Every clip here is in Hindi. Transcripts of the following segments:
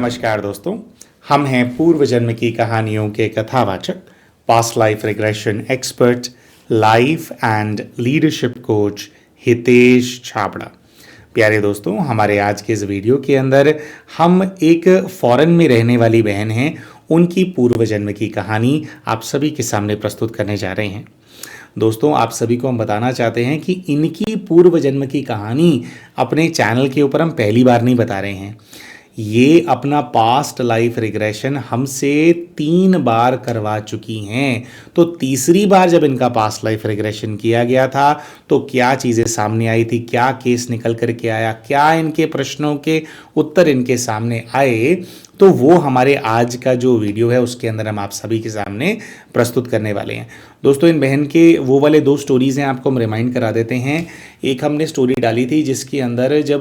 नमस्कार दोस्तों, हम हैं पूर्व जन्म की कहानियों के कथावाचक, past life regression expert, life and leadership coach Hitesh Chhabra. प्यारे दोस्तों, हमारे आज के इस वीडियो के अंदर हम एक फॉरेन में रहने वाली बहन हैं, उनकी पूर्व जन्म की कहानी आप सभी के सामने प्रस्तुत करने जा रहे हैं। दोस्तों, आप सभी को हम बताना चाहते हैं कि इनकी पूर्व जन्म की कहानी अपने चैनल के ऊपर हम पहली बार नहीं बता रहे हैं। ये अपना पास्ट लाइफ रिग्रेशन हमसे 3 बार करवा चुकी हैं। तो तीसरी बार जब इनका पास्ट लाइफ रिग्रेशन किया गया था तो क्या चीज़ें सामने आई थी, क्या केस निकल कर के आया, क्या इनके प्रश्नों के उत्तर इनके सामने आए, तो वो हमारे आज का जो वीडियो है उसके अंदर हम आप सभी के सामने प्रस्तुत करने वाले हैं। दोस्तों, इन बहन के वो वाले 2 स्टोरीज़ हैं, आपको हम रिमाइंड करा देते हैं। एक हमने स्टोरी डाली थी जिसके अंदर जब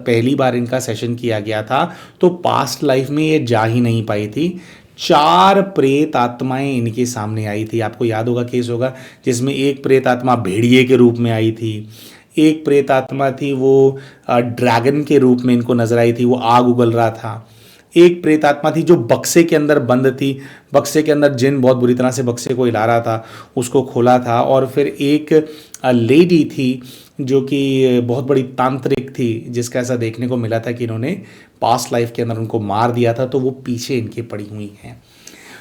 पहली बार इनका सेशन किया गया था तो पास्ट लाइफ में ये जा ही नहीं पाई थी। 4 प्रेत आत्माएं इनके सामने आई थी। आपको याद होगा केस होगा जिसमें एक प्रेत आत्मा भेड़िए के रूप में आई थी, एक प्रेत आत्मा थी वो ड्रैगन के रूप में इनको नजर आई थी, वो आग उगल रहा था। एक प्रेत आत्मा थी जो बक्से के अंदर बंद थी, बक्से के अंदर जिन बहुत बुरी तरह से बक्से को हिला रहा था, उसको खोला था। और फिर एक लेडी थी जो कि बहुत बड़ी तांत्रिक थी, जिसका ऐसा देखने को मिला था कि इन्होंने पास्ट लाइफ के अंदर उनको मार दिया था, तो वो पीछे इनके पड़ी हुई हैं।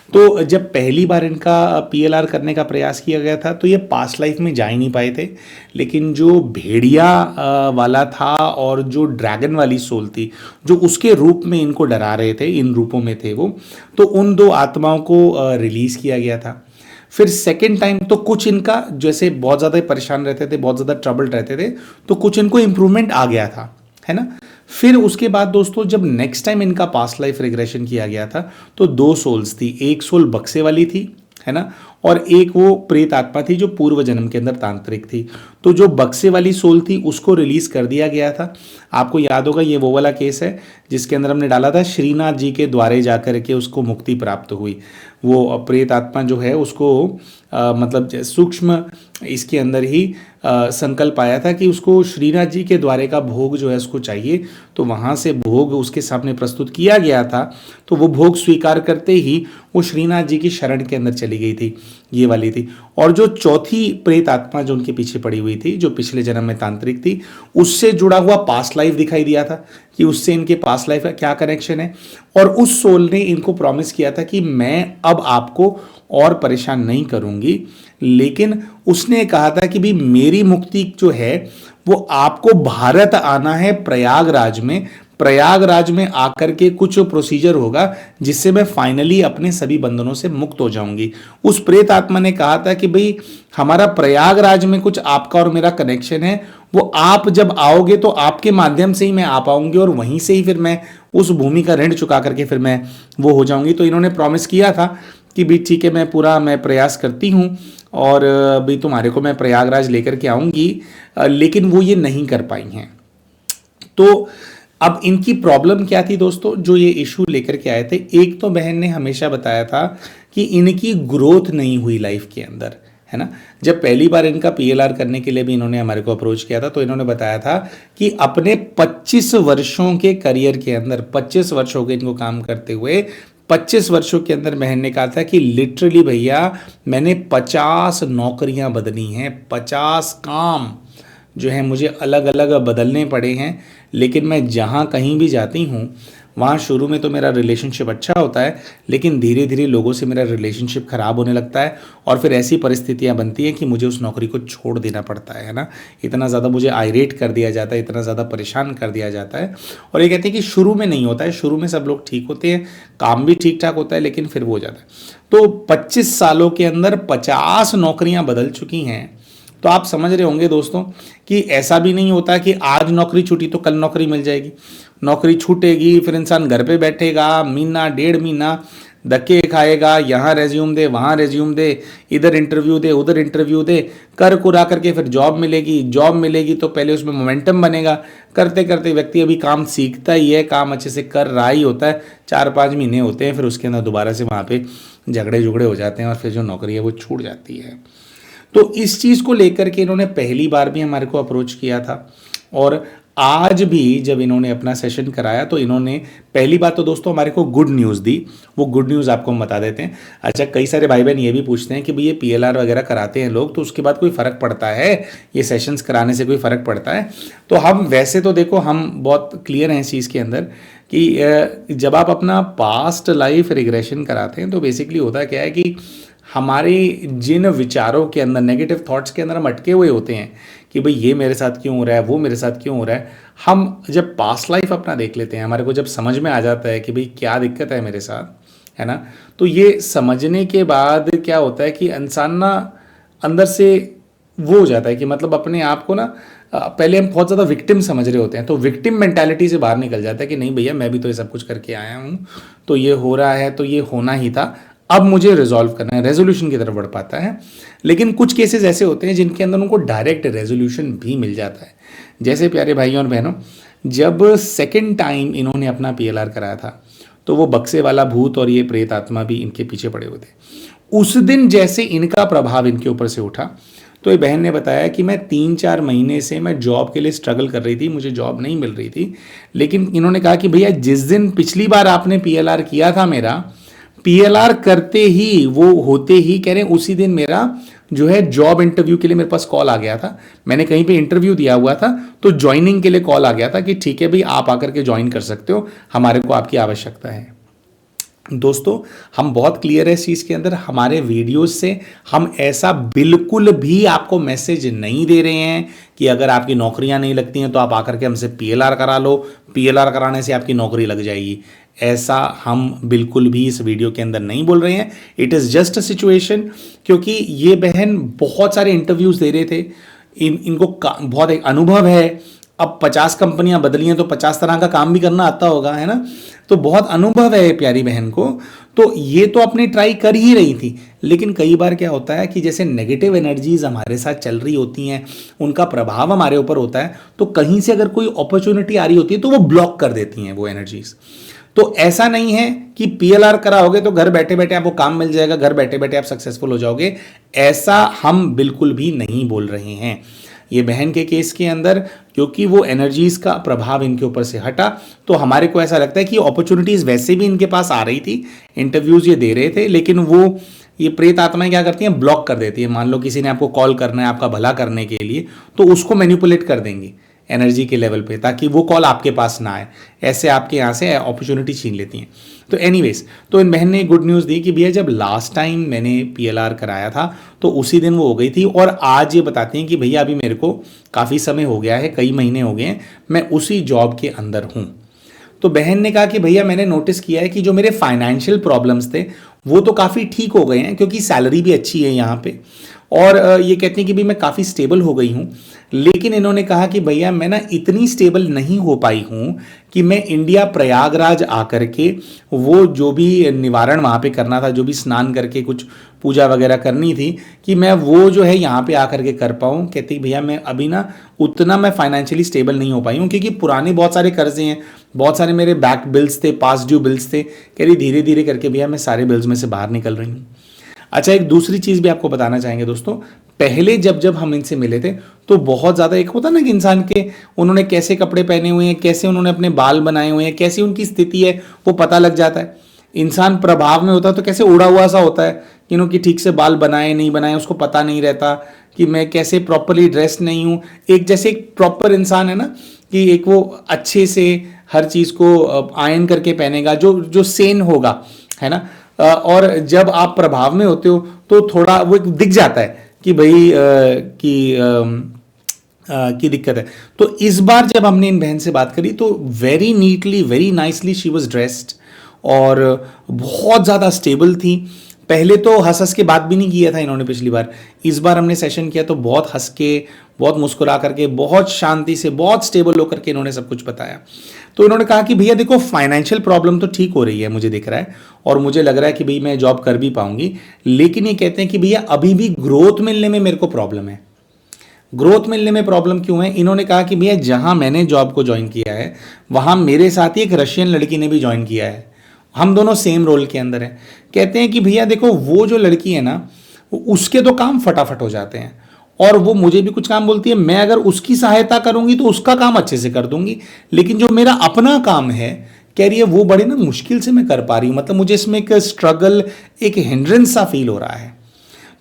तो जब पहली बार इनका पीएलआर करने का प्रयास किया गया था तो ये पास्ट लाइफ में जा ही नहीं पाए थे, लेकिन जो भेड़िया वाला था और जो ड्रैगन वाली सोल थी जो उसके रूप में इनको डरा रहे थे, इन रूपों में थे वो, तो उन 2 आत्माओं को रिलीज किया गया था। फिर सेकेंड टाइम तो कुछ इनका जैसे बहुत ज़्यादा परेशान रहते थे, बहुत ज़्यादा ट्रबल्ड रहते थे, तो कुछ इनको इम्प्रूवमेंट आ गया था, है ना। फिर उसके बाद दोस्तों जब नेक्स्ट टाइम इनका पास्ट लाइफ रिग्रेशन किया गया था तो 2 सोल्स थी, एक सोल बक्से वाली थी, है ना, और एक वो प्रेत आत्मा थी जो पूर्व जन्म के अंदर तांत्रिक थी। तो जो बक्से वाली सोल थी उसको रिलीज कर दिया गया था। आपको याद होगा ये वो वाला केस है जिसके अंदर हमने डाला था श्रीनाथ जी के द्वारे जाकर के उसको मुक्ति प्राप्त हुई। वो प्रेत आत्मा जो है उसको मतलब सूक्ष्म इसके अंदर ही संकल्प आया था कि उसको श्रीनाथ जी के द्वारे का भोग जो है उसको चाहिए, तो वहाँ से भोग उसके सामने प्रस्तुत किया गया था। तो वो भोग स्वीकार करते ही वो श्रीनाथ जी की शरण के अंदर चली गई थी, ये वाली थी। और जो चौथी प्रेत आत्मा जो उनके पीछे पड़ी हुई थी, जो पिछले जन्म में तांत्रिक थी, उससे जुड़ा हुआ पास्ट लाइफ दिखाई दिया था कि उससे इनके पास्ट लाइफ का क्या कनेक्शन है। और उस सोल ने इनको प्रॉमिस किया था कि मैं अब आपको और परेशान नहीं करूंगी, लेकिन उसने कहा था कि भी मेरी मुक्ति जो है वो आपको भारत आना है, प्रयागराज में आकर के कुछ प्रोसीजर होगा जिससे मैं फाइनली अपने सभी बंधनों से मुक्त हो जाऊंगी। उस प्रेत आत्मा ने कहा था कि भाई हमारा प्रयागराज में कुछ आपका और मेरा कनेक्शन है, वो आप जब आओगे तो आपके माध्यम से ही मैं आ पाऊंगी और वहीं से ही फिर मैं उस भूमि का ऋण चुका करके फिर मैं वो हो जाऊंगी। तो इन्होंने प्रॉमिस किया था कि भी ठीक है, मैं प्रयास करती हूँ और भी तुम्हारे को मैं प्रयागराज लेकर के आऊँगी, लेकिन वो ये नहीं कर पाई हैं। तो अब इनकी प्रॉब्लम क्या थी दोस्तों, जो ये इशू लेकर के आए थे। एक तो बहन ने हमेशा बताया था कि इनकी ग्रोथ नहीं हुई लाइफ के अंदर, है ना। जब पहली बार इनका पीएलआर करने के लिए भी इन्होंने हमारे को अप्रोच किया था तो इन्होंने बताया था कि अपने 25 वर्षों के करियर के अंदर, 25 वर्ष हो गए इनको काम करते हुए, 25 वर्षों के अंदर बहन ने कहा था कि लिटरली भैया मैंने 50 नौकरियां बदली हैं, 50 काम जो है मुझे अलग अलग बदलने पड़े हैं, लेकिन मैं जहाँ कहीं भी जाती हूँ वहाँ शुरू में तो मेरा रिलेशनशिप अच्छा होता है, लेकिन धीरे धीरे लोगों से मेरा रिलेशनशिप ख़राब होने लगता है और फिर ऐसी परिस्थितियाँ बनती हैं कि मुझे उस नौकरी को छोड़ देना पड़ता है ना। इतना ज़्यादा मुझे आयरेट कर दिया जाता है, इतना ज़्यादा परेशान कर दिया जाता है। और ये कहते हैं कि शुरू में नहीं होता है, शुरू में सब लोग ठीक होते हैं, काम भी ठीक ठाक होता है, लेकिन फिर वो हो जाता है। तो 25 सालों के अंदर 50 नौकरियाँ बदल चुकी हैं। तो आप समझ रहे होंगे दोस्तों कि ऐसा भी नहीं होता कि आज नौकरी छूटी तो कल नौकरी मिल जाएगी। नौकरी छूटेगी, फिर इंसान घर पे बैठेगा, महीना 1.5 महीना धक्के खाएगा, यहाँ रेज्यूम दे, वहाँ रेज्यूम दे, इधर इंटरव्यू दे, उधर इंटरव्यू दे, कर कुरा करके फिर जॉब मिलेगी तो पहले उसमें मोमेंटम बनेगा। करते करते व्यक्ति अभी काम सीखता ही है, काम अच्छे से कर रहा ही होता है, 4-5 महीने होते हैं, फिर उसके अंदर दोबारा से वहाँ पे झगड़े हो जाते हैं और फिर जो नौकरी है वो छूट जाती है। तो इस चीज़ को लेकर के इन्होंने पहली बार भी हमारे को अप्रोच किया था और आज भी जब इन्होंने अपना सेशन कराया तो इन्होंने पहली बात तो दोस्तों हमारे को गुड न्यूज़ दी। वो गुड न्यूज़ आपको हम बता देते हैं। अच्छा, कई सारे भाई बहन ये भी पूछते हैं कि भाई ये PLR वगैरह कराते हैं लोग तो उसके बाद कोई फ़र्क पड़ता है, ये सेशंस कराने से कोई फ़र्क पड़ता है? तो हम वैसे तो देखो हम बहुत क्लियर हैं इस चीज़ के अंदर कि जब आप अपना पास्ट लाइफ रिग्रेशन कराते हैं तो बेसिकली होता क्या है कि हमारे जिन विचारों के अंदर, नेगेटिव थॉट्स के अंदर हम अटके हुए होते हैं कि भाई ये मेरे साथ क्यों हो रहा है, वो मेरे साथ क्यों हो रहा है, हम जब पास्ट लाइफ अपना देख लेते हैं, हमारे को जब समझ में आ जाता है कि भाई क्या दिक्कत है मेरे साथ, है ना, तो ये समझने के बाद क्या होता है कि इंसान ना अंदर से वो हो जाता है कि मतलब अपने आप को ना पहले हम बहुत ज़्यादा विक्टिम समझ रहे होते हैं, तो विक्टिम मेंटालिटी से बाहर निकल जाता है कि नहीं भैया मैं भी तो ये सब कुछ करके आया हूँ, तो ये हो रहा है तो ये होना ही था, अब मुझे रिजॉल्व करना है, रेजोल्यूशन की तरफ बढ़ पाता है। लेकिन कुछ केसेस ऐसे होते हैं जिनके अंदर उनको डायरेक्ट रेजोल्यूशन भी मिल जाता है। जैसे प्यारे भाइयों और बहनों, जब सेकेंड टाइम इन्होंने अपना PLR कराया था तो वो बक्से वाला भूत और ये प्रेत आत्मा भी इनके पीछे पड़े हुए थे। उस दिन जैसे इनका प्रभाव इनके ऊपर से उठा तो ये बहन ने बताया कि मैं 3-4 महीने से मैं जॉब के लिए स्ट्रगल कर रही थी, मुझे जॉब नहीं मिल रही थी, लेकिन इन्होंने कहा कि भैया जिस दिन पिछली बार आपने PLR किया था, मेरा PLR करते ही वो होते ही कह रहे उसी दिन मेरा जो है जॉब इंटरव्यू के लिए मेरे पास कॉल आ गया था। मैंने कहीं पे इंटरव्यू दिया हुआ था तो ज्वाइनिंग के लिए कॉल आ गया था कि ठीक है भाई आप आकर के ज्वाइन कर सकते हो, हमारे को आपकी आवश्यकता है। दोस्तों हम बहुत क्लियर है इस चीज़ के अंदर, हमारे वीडियोस से हम ऐसा बिल्कुल भी आपको मैसेज नहीं दे रहे हैं कि अगर आपकी नौकरियां नहीं लगती हैं तो आप आकर के हमसे PLR करा लो, PLR कराने से आपकी नौकरी लग जाएगी। ऐसा हम बिल्कुल भी इस वीडियो के अंदर नहीं बोल रहे हैं। It is just a situation, क्योंकि ये बहन बहुत सारे इंटरव्यूज़ दे रहे थे, इनको बहुत एक अनुभव है। अब 50 कंपनियां बदली हैं तो 50 तरह का काम भी करना आता होगा, है ना, तो बहुत अनुभव है प्यारी बहन को। तो ये तो अपनी ट्राई कर ही रही थी, लेकिन कई बार क्या होता है कि जैसे नेगेटिव एनर्जीज हमारे साथ चल रही होती हैं, उनका प्रभाव हमारे ऊपर होता है, तो कहीं से अगर कोई अपॉर्चुनिटी आ रही होती है तो वो ब्लॉक कर देती हैं वो एनर्जीज। तो ऐसा नहीं है कि PLR कराओगे तो घर बैठे बैठे आपको काम मिल जाएगा, घर बैठे बैठे आप सक्सेसफुल हो जाओगे, ऐसा हम बिल्कुल भी नहीं बोल रहे हैं। ये बहन के केस के अंदर क्योंकि वो एनर्जीज का प्रभाव इनके ऊपर से हटा तो हमारे को ऐसा लगता है कि अपॉर्चुनिटीज वैसे भी इनके पास आ रही थी, इंटरव्यूज ये दे रहे थे, लेकिन वो ये प्रेत आत्माएं क्या करती हैं, ब्लॉक कर देती है। मान लो किसी ने आपको कॉल करना है आपका भला करने के लिए, तो उसको मैनिपुलेट कर देंगी एनर्जी के लेवल पे ताकि वो कॉल आपके पास ना आए, ऐसे आपके यहाँ से अपॉर्चुनिटी छीन लेती हैं। तो एनीवेज, तो इन बहन ने गुड न्यूज़ दी कि भैया जब लास्ट टाइम मैंने PLR कराया था तो उसी दिन वो हो गई थी, और आज ये बताती हैं कि भैया अभी मेरे को काफ़ी समय हो गया है, कई महीने हो गए हैं, मैं उसी जॉब के अंदर हूँ। तो बहन ने कहा कि भैया मैंने नोटिस किया है कि जो मेरे फाइनेंशियल प्रॉब्लम्स थे वो तो काफ़ी ठीक हो गए हैं, क्योंकि सैलरी भी अच्छी है यहाँ पे, और ये कहती हैं कि भाई मैं काफ़ी स्टेबल हो गई हूँ। लेकिन इन्होंने कहा कि भैया मैं ना इतनी स्टेबल नहीं हो पाई हूँ कि मैं इंडिया प्रयागराज आकर के वो जो भी निवारण वहाँ पे करना था, जो भी स्नान करके कुछ पूजा वगैरह करनी थी, कि मैं वो जो है यहाँ पे आकर के कर पाऊँ। कहती भैया मैं अभी ना उतना मैं फाइनेंशियली स्टेबल नहीं हो पाई हूँ, क्योंकि पुराने बहुत सारे कर्जे हैं, बहुत सारे मेरे बैक बिल्स थे, पास ड्यू बिल्स थे। कह रही धीरे धीरे करके भैया मैं सारे बिल्स में से बाहर निकल रही हूँ। अच्छा, एक दूसरी चीज़ भी आपको बताना चाहेंगे दोस्तों, पहले जब जब हम इनसे मिले थे तो बहुत ज़्यादा एक होता ना कि इंसान के उन्होंने कैसे कपड़े पहने हुए हैं, कैसे उन्होंने अपने बाल बनाए हुए हैं, कैसी उनकी स्थिति है वो पता लग जाता है। इंसान प्रभाव में होता है तो कैसे उड़ा हुआ सा होता है कि कि ठीक से बाल बनाए नहीं बनाए उसको पता नहीं रहता, कि मैं कैसे प्रॉपरली ड्रेस नहीं हूँ। एक जैसे एक प्रॉपर इंसान है ना, कि एक वो अच्छे से हर चीज़ को आयन करके पहनेगा जो जो सेन होगा, है ना। और जब आप प्रभाव में होते हो तो थोड़ा वो दिख जाता है कि भाई की दिक्कत है। तो इस बार जब हमने इन बहन से बात करी तो very neatly very nicely she was dressed और बहुत ज़्यादा स्टेबल थी। पहले तो हंस हंस के बात भी नहीं किया था इन्होंने पिछली बार, इस बार हमने सेशन किया तो बहुत हंस के, बहुत मुस्कुरा करके, बहुत शांति से, बहुत स्टेबल होकर के इन्होंने सब कुछ बताया। तो इन्होंने कहा कि भैया देखो फाइनेंशियल प्रॉब्लम तो ठीक हो रही है, मुझे दिख रहा है और मुझे लग रहा है कि भाई मैं जॉब कर भी पाऊंगी, लेकिन ये कहते हैं कि भैया अभी भी ग्रोथ मिलने में मेरे को प्रॉब्लम है। ग्रोथ मिलने में प्रॉब्लम क्यों है? इन्होंने कहा कि भैया जहां मैंने जॉब को ज्वाइन किया है वहां मेरे साथ ही एक रशियन लड़की ने भी ज्वाइन किया है, हम दोनों सेम रोल के अंदर हैं। कहते हैं कि भैया देखो वो जो लड़की है ना उसके तो काम फटाफट हो जाते हैं और वो मुझे भी कुछ काम बोलती है, मैं अगर उसकी सहायता करूंगी तो उसका काम अच्छे से कर दूंगी, लेकिन जो मेरा अपना काम है कह रही है वो बड़े ना मुश्किल से मैं कर पा रही हूं, मतलब मुझे इसमें एक स्ट्रगल, एक हिंड्रेंस सा फील हो रहा है।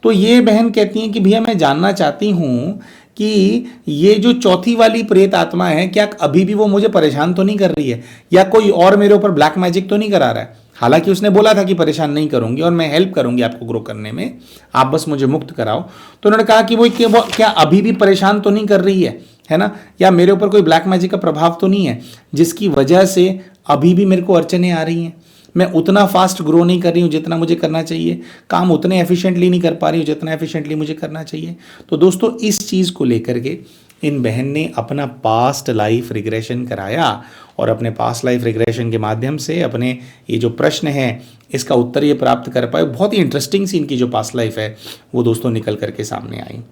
तो ये बहन कहती हैं कि भैया मैं जानना चाहती हूं कि ये जो चौथी वाली प्रेत आत्मा है, क्या अभी भी वो मुझे परेशान तो नहीं कर रही है, या कोई और मेरे ऊपर ब्लैक मैजिक तो नहीं करा रहा है। हालांकि उसने बोला था कि परेशान नहीं करूंगी और मैं हेल्प करूंगी आपको ग्रो करने में, आप बस मुझे मुक्त कराओ। तो उन्होंने कहा कि वो क्या अभी भी परेशान तो नहीं कर रही है ना, या मेरे ऊपर कोई ब्लैक मैजिक का प्रभाव तो नहीं है जिसकी वजह से अभी भी मेरे को अड़चने आ रही हैं, मैं उतना फास्ट ग्रो नहीं कर रही हूँ जितना मुझे करना चाहिए, काम उतने एफिशिएंटली नहीं कर पा रही हूँ जितना एफिशिएंटली मुझे करना चाहिए। तो दोस्तों इस चीज़ को लेकर के इन बहन ने अपना पास्ट लाइफ रिग्रेशन कराया और अपने पास्ट लाइफ रिग्रेशन के माध्यम से अपने ये जो प्रश्न है इसका उत्तर ये प्राप्त कर पाए। बहुत ही इंटरेस्टिंग सी इनकी जो पास्ट लाइफ है वो दोस्तों निकल करके सामने आई।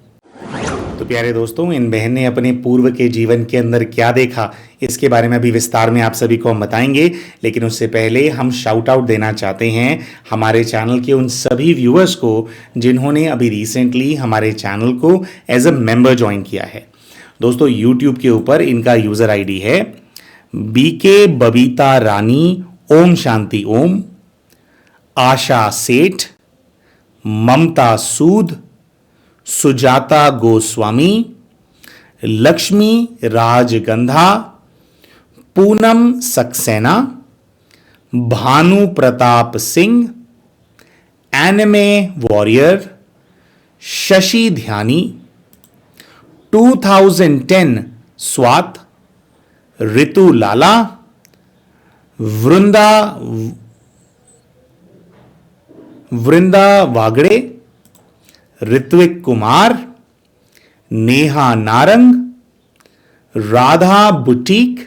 तो प्यारे दोस्तों, इन बहन ने अपने पूर्व के जीवन के अंदर क्या देखा इसके बारे में अभी विस्तार में आप सभी को हम बताएंगे, लेकिन उससे पहले हम शाउट आउट देना चाहते हैं हमारे चैनल के उन सभी व्यूअर्स को जिन्होंने अभी रिसेंटली हमारे चैनल को एज अ मेंबर ज्वाइन किया है। दोस्तों यूट्यूब के ऊपर इनका यूजर आईडी है बीके बबीता रानी, ओम शांति ओम, आशा सेठ, ममता सूद, सुजाता गोस्वामी, लक्ष्मी राजगंधा, पूनम सक्सेना, भानु प्रताप सिंह, एनिमे वॉरियर, शशि ध्यानी, 2010 स्वात, ऋतु लाला, वृंदा वागड़े, ऋत्विक कुमार, नेहा नारंग, राधा बुटीक,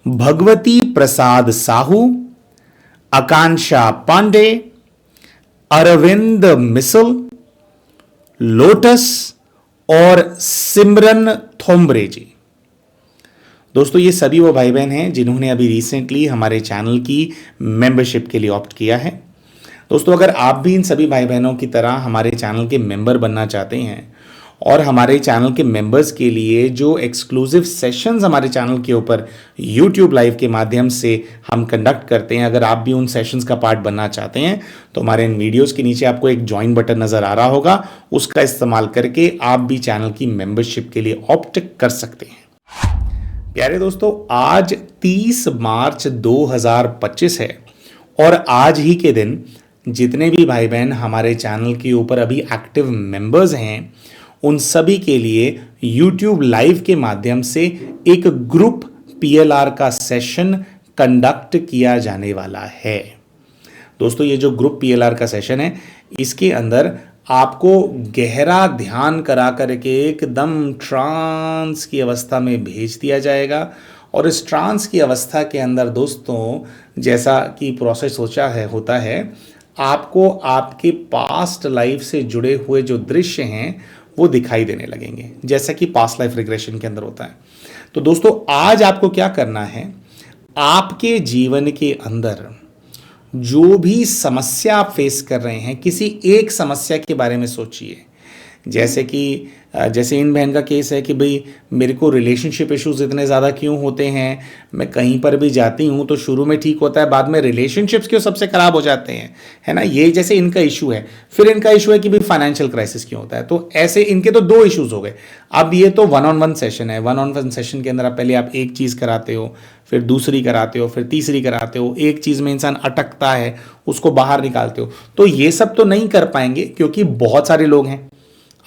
भगवती प्रसाद साहू, आकांक्षा पांडे, अरविंद मिसल, लोटस और सिमरन थोम्बरे जी। दोस्तों ये सभी वो भाई बहन हैं जिन्होंने अभी रिसेंटली हमारे चैनल की मेंबरशिप के लिए ऑप्ट किया है। दोस्तों अगर आप भी इन सभी भाई बहनों की तरह हमारे चैनल के मेंबर बनना चाहते हैं और हमारे चैनल के मेंबर्स के लिए जो एक्सक्लूसिव सेशंस हमारे चैनल के ऊपर यूट्यूब लाइव के माध्यम से हम कंडक्ट करते हैं, अगर आप भी उन सेशंस का पार्ट बनना चाहते हैं तो हमारे इन वीडियोस के नीचे आपको एक ज्वाइन बटन नजर आ रहा होगा, उसका इस्तेमाल करके आप भी चैनल की मेंबरशिप के लिए ऑप्ट कर सकते हैं। प्यारे दोस्तों, आज 30 मार्च 2025 है और आज ही के दिन जितने भी भाई बहन हमारे चैनल के ऊपर अभी एक्टिव मेंबर्स हैं उन सभी के लिए YouTube लाइव के माध्यम से एक ग्रुप PLR का सेशन कंडक्ट किया जाने वाला है। दोस्तों ये जो ग्रुप PLR का सेशन है इसके अंदर आपको गहरा ध्यान करा करके एकदम ट्रांस की अवस्था में भेज दिया जाएगा और इस ट्रांस की अवस्था के अंदर दोस्तों जैसा कि प्रोसेस होता है आपको आपके पास्ट लाइफ से जुड़े हुए जो दृश्य हैं वो दिखाई देने लगेंगे, जैसा कि पास्ट लाइफ रिग्रेशन के अंदर होता है। तो दोस्तों आज आपको क्या करना है, आपके जीवन के अंदर जो भी समस्या आप फेस कर रहे हैं किसी एक समस्या के बारे में सोचिए। जैसे इन बहन का केस है कि भाई मेरे को रिलेशनशिप इश्यूज इतने ज़्यादा क्यों होते हैं, मैं कहीं पर भी जाती हूँ तो शुरू में ठीक होता है, बाद में रिलेशनशिप्स क्यों सबसे ख़राब हो जाते हैं, है ना, ये जैसे इनका इशू है। फिर इनका इशू है कि भाई फाइनेंशियल क्राइसिस क्यों होता है। तो ऐसे इनके तो 2 इश्यूज हो गए। अब ये तो 1-on-1 सेशन है। 1-on-1 सेशन के अंदर पहले आप एक चीज़ कराते हो, फिर दूसरी कराते हो, फिर तीसरी कराते हो, एक चीज़ में इंसान अटकता है उसको बाहर निकालते हो। तो ये सब तो नहीं कर पाएंगे क्योंकि बहुत सारे लोग हैं,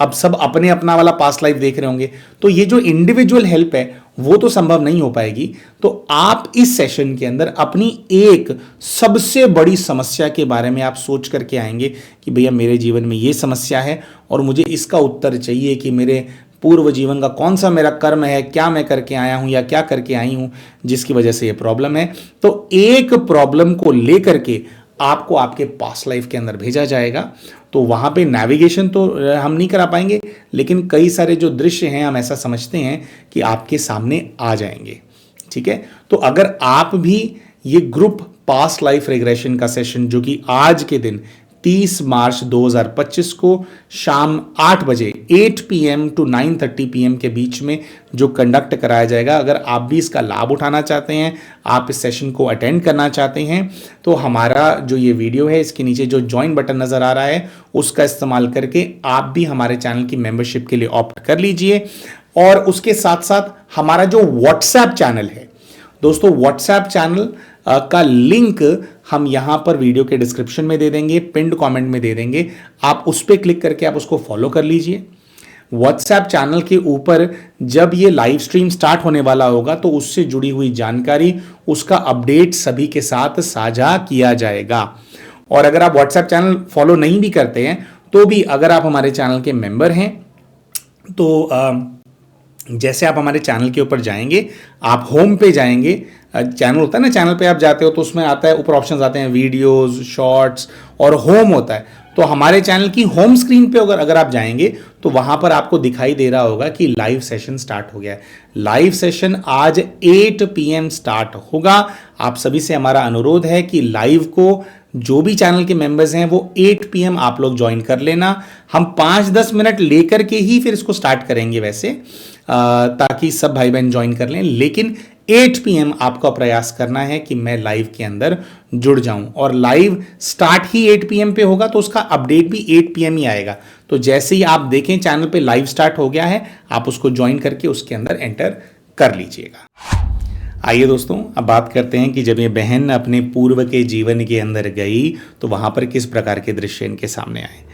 अब सब अपने अपना वाला पास्ट लाइफ देख रहे होंगे, तो ये जो इंडिविजुअल हेल्प है वो तो संभव नहीं हो पाएगी। तो आप इस सेशन के अंदर अपनी एक सबसे बड़ी समस्या के बारे में आप सोच करके आएंगे कि भैया मेरे जीवन में ये समस्या है और मुझे इसका उत्तर चाहिए कि मेरे पूर्व जीवन का कौन सा मेरा कर्म है, क्या मैं करके आया हूं या क्या करके आई हूं जिसकी वजह से ये प्रॉब्लम है। तो एक प्रॉब्लम को लेकर के आपको आपके पास्ट लाइफ के अंदर भेजा जाएगा। तो वहाँ पे नेविगेशन तो हम नहीं करा पाएंगे, लेकिन कई सारे जो दृश्य हैं हम ऐसा समझते हैं कि आपके सामने आ जाएंगे। ठीक है, तो अगर आप भी ये ग्रुप पास्ट लाइफ रिग्रेशन का सेशन जो कि आज के दिन 30 मार्च 2025 को शाम 8 बजे 8 PM to 9:30 PM के बीच में जो कंडक्ट कराया जाएगा। अगर आप भी इसका लाभ उठाना चाहते हैं, आप इस सेशन को अटेंड करना चाहते हैं, तो हमारा जो ये वीडियो है इसके नीचे जो ज्वाइन बटन नज़र आ रहा है उसका इस्तेमाल करके आप भी हमारे चैनल की मेंबरशिप के लिए ऑप्ट कर लीजिए। और उसके साथ साथ हमारा जो व्हाट्सएप चैनल है दोस्तों, व्हाट्सएप चैनल का लिंक हम यहां पर वीडियो के डिस्क्रिप्शन में दे देंगे, पिंड कमेंट में दे देंगे। आप उस पर क्लिक करके आप उसको फॉलो कर लीजिए। व्हाट्सएप चैनल के ऊपर जब ये लाइव स्ट्रीम स्टार्ट होने वाला होगा तो उससे जुड़ी हुई जानकारी, उसका अपडेट सभी के साथ साझा किया जाएगा। और अगर आप व्हाट्सएप चैनल फॉलो नहीं भी करते हैं तो भी अगर आप हमारे चैनल के मेंबर हैं तो जैसे आप हमारे चैनल के ऊपर जाएंगे, आप होम पे जाएंगे, चैनल होता है ना, चैनल पे आप जाते हो तो उसमें आता है, ऊपर ऑप्शंस आते हैं वीडियोस, शॉर्ट्स और होम होता है। तो हमारे चैनल की होम स्क्रीन पे अगर आप जाएंगे तो वहां पर आपको दिखाई दे रहा होगा कि लाइव सेशन स्टार्ट हो गया है। लाइव सेशन आज 8 PM स्टार्ट होगा। आप सभी से हमारा अनुरोध है कि लाइव को जो भी चैनल के मेंबर्स हैं वो 8 PM आप लोग ज्वाइन कर लेना। हम 5-10 मिनट लेकर के ही फिर इसको स्टार्ट करेंगे वैसे, ताकि सब भाई बहन ज्वाइन कर लें, लेकिन 8 PM आपका प्रयास करना है कि मैं लाइव के अंदर जुड़ जाऊं। और लाइव स्टार्ट ही 8 PM पे होगा तो उसका अपडेट भी 8 PM ही आएगा। तो जैसे ही आप देखें चैनल पे लाइव स्टार्ट हो गया है, आप उसको ज्वाइन करके उसके अंदर एंटर कर लीजिएगा। आइए दोस्तों, अब बात करते हैं कि जब ये बहन अपने पूर्व के जीवन के अंदर गई तो वहां पर किस प्रकार के दृश्य इनके सामने आए।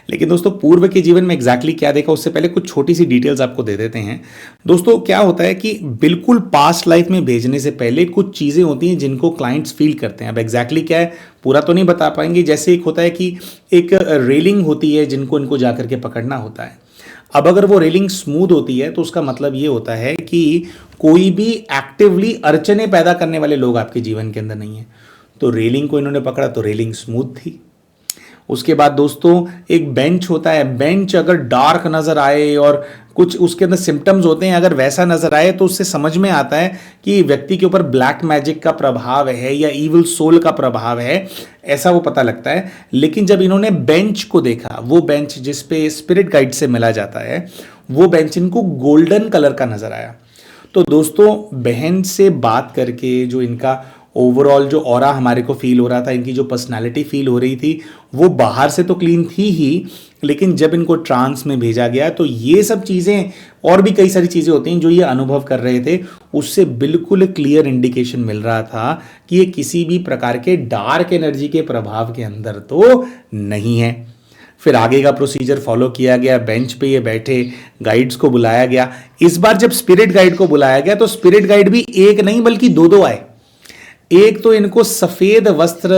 लेकिन दोस्तों, पूर्व के जीवन में एग्जैक्टली क्या देखा उससे पहले कुछ छोटी सी डिटेल्स आपको दे देते हैं। दोस्तों, क्या होता है कि बिल्कुल पास्ट लाइफ में भेजने से पहले कुछ चीज़ें होती हैं जिनको क्लाइंट्स फील करते हैं। अब एग्जैक्टली क्या है पूरा तो नहीं बता पाएंगे। जैसे एक होता है कि एक रेलिंग होती है जिनको इनको जाकर के पकड़ना होता है। अब अगर वो रेलिंग स्मूथ होती है तो उसका मतलब ये होता है कि कोई भी एक्टिवली अड़चने पैदा करने वाले लोग आपके जीवन के अंदर नहीं है। तो रेलिंग को इन्होंने पकड़ा तो रेलिंग स्मूथ थी। उसके बाद दोस्तों एक बेंच होता है, बेंच अगर डार्क नजर आए और कुछ उसके अंदर सिम्टम्स होते हैं, अगर वैसा नजर आए तो उससे समझ में आता है कि व्यक्ति के ऊपर ब्लैक मैजिक का प्रभाव है या इविल सोल का प्रभाव है, ऐसा वो पता लगता है। लेकिन जब इन्होंने बेंच को देखा, वो बेंच जिसपे स्पिरिट गाइड से मिला जाता है, वो बेंच इनको गोल्डन कलर का नजर आया। तो दोस्तों, बहन से बात करके जो इनका ओवरऑल जो ऑरा हमारे को फील हो रहा था, इनकी जो पर्सनालिटी फील हो रही थी, वो बाहर से तो क्लीन थी ही, लेकिन जब इनको ट्रांस में भेजा गया तो ये सब चीज़ें और भी कई सारी चीज़ें होती हैं जो ये अनुभव कर रहे थे, उससे बिल्कुल क्लियर इंडिकेशन मिल रहा था कि ये किसी भी प्रकार के डार्क एनर्जी के प्रभाव के अंदर तो नहीं है। फिर आगे का प्रोसीजर फॉलो किया गया, बेंच पे ये बैठे, गाइड्स को बुलाया गया। इस बार जब स्पिरिट गाइड को बुलाया गया तो स्पिरिट गाइड भी एक नहीं बल्कि दो आए। एक तो इनको सफेद वस्त्र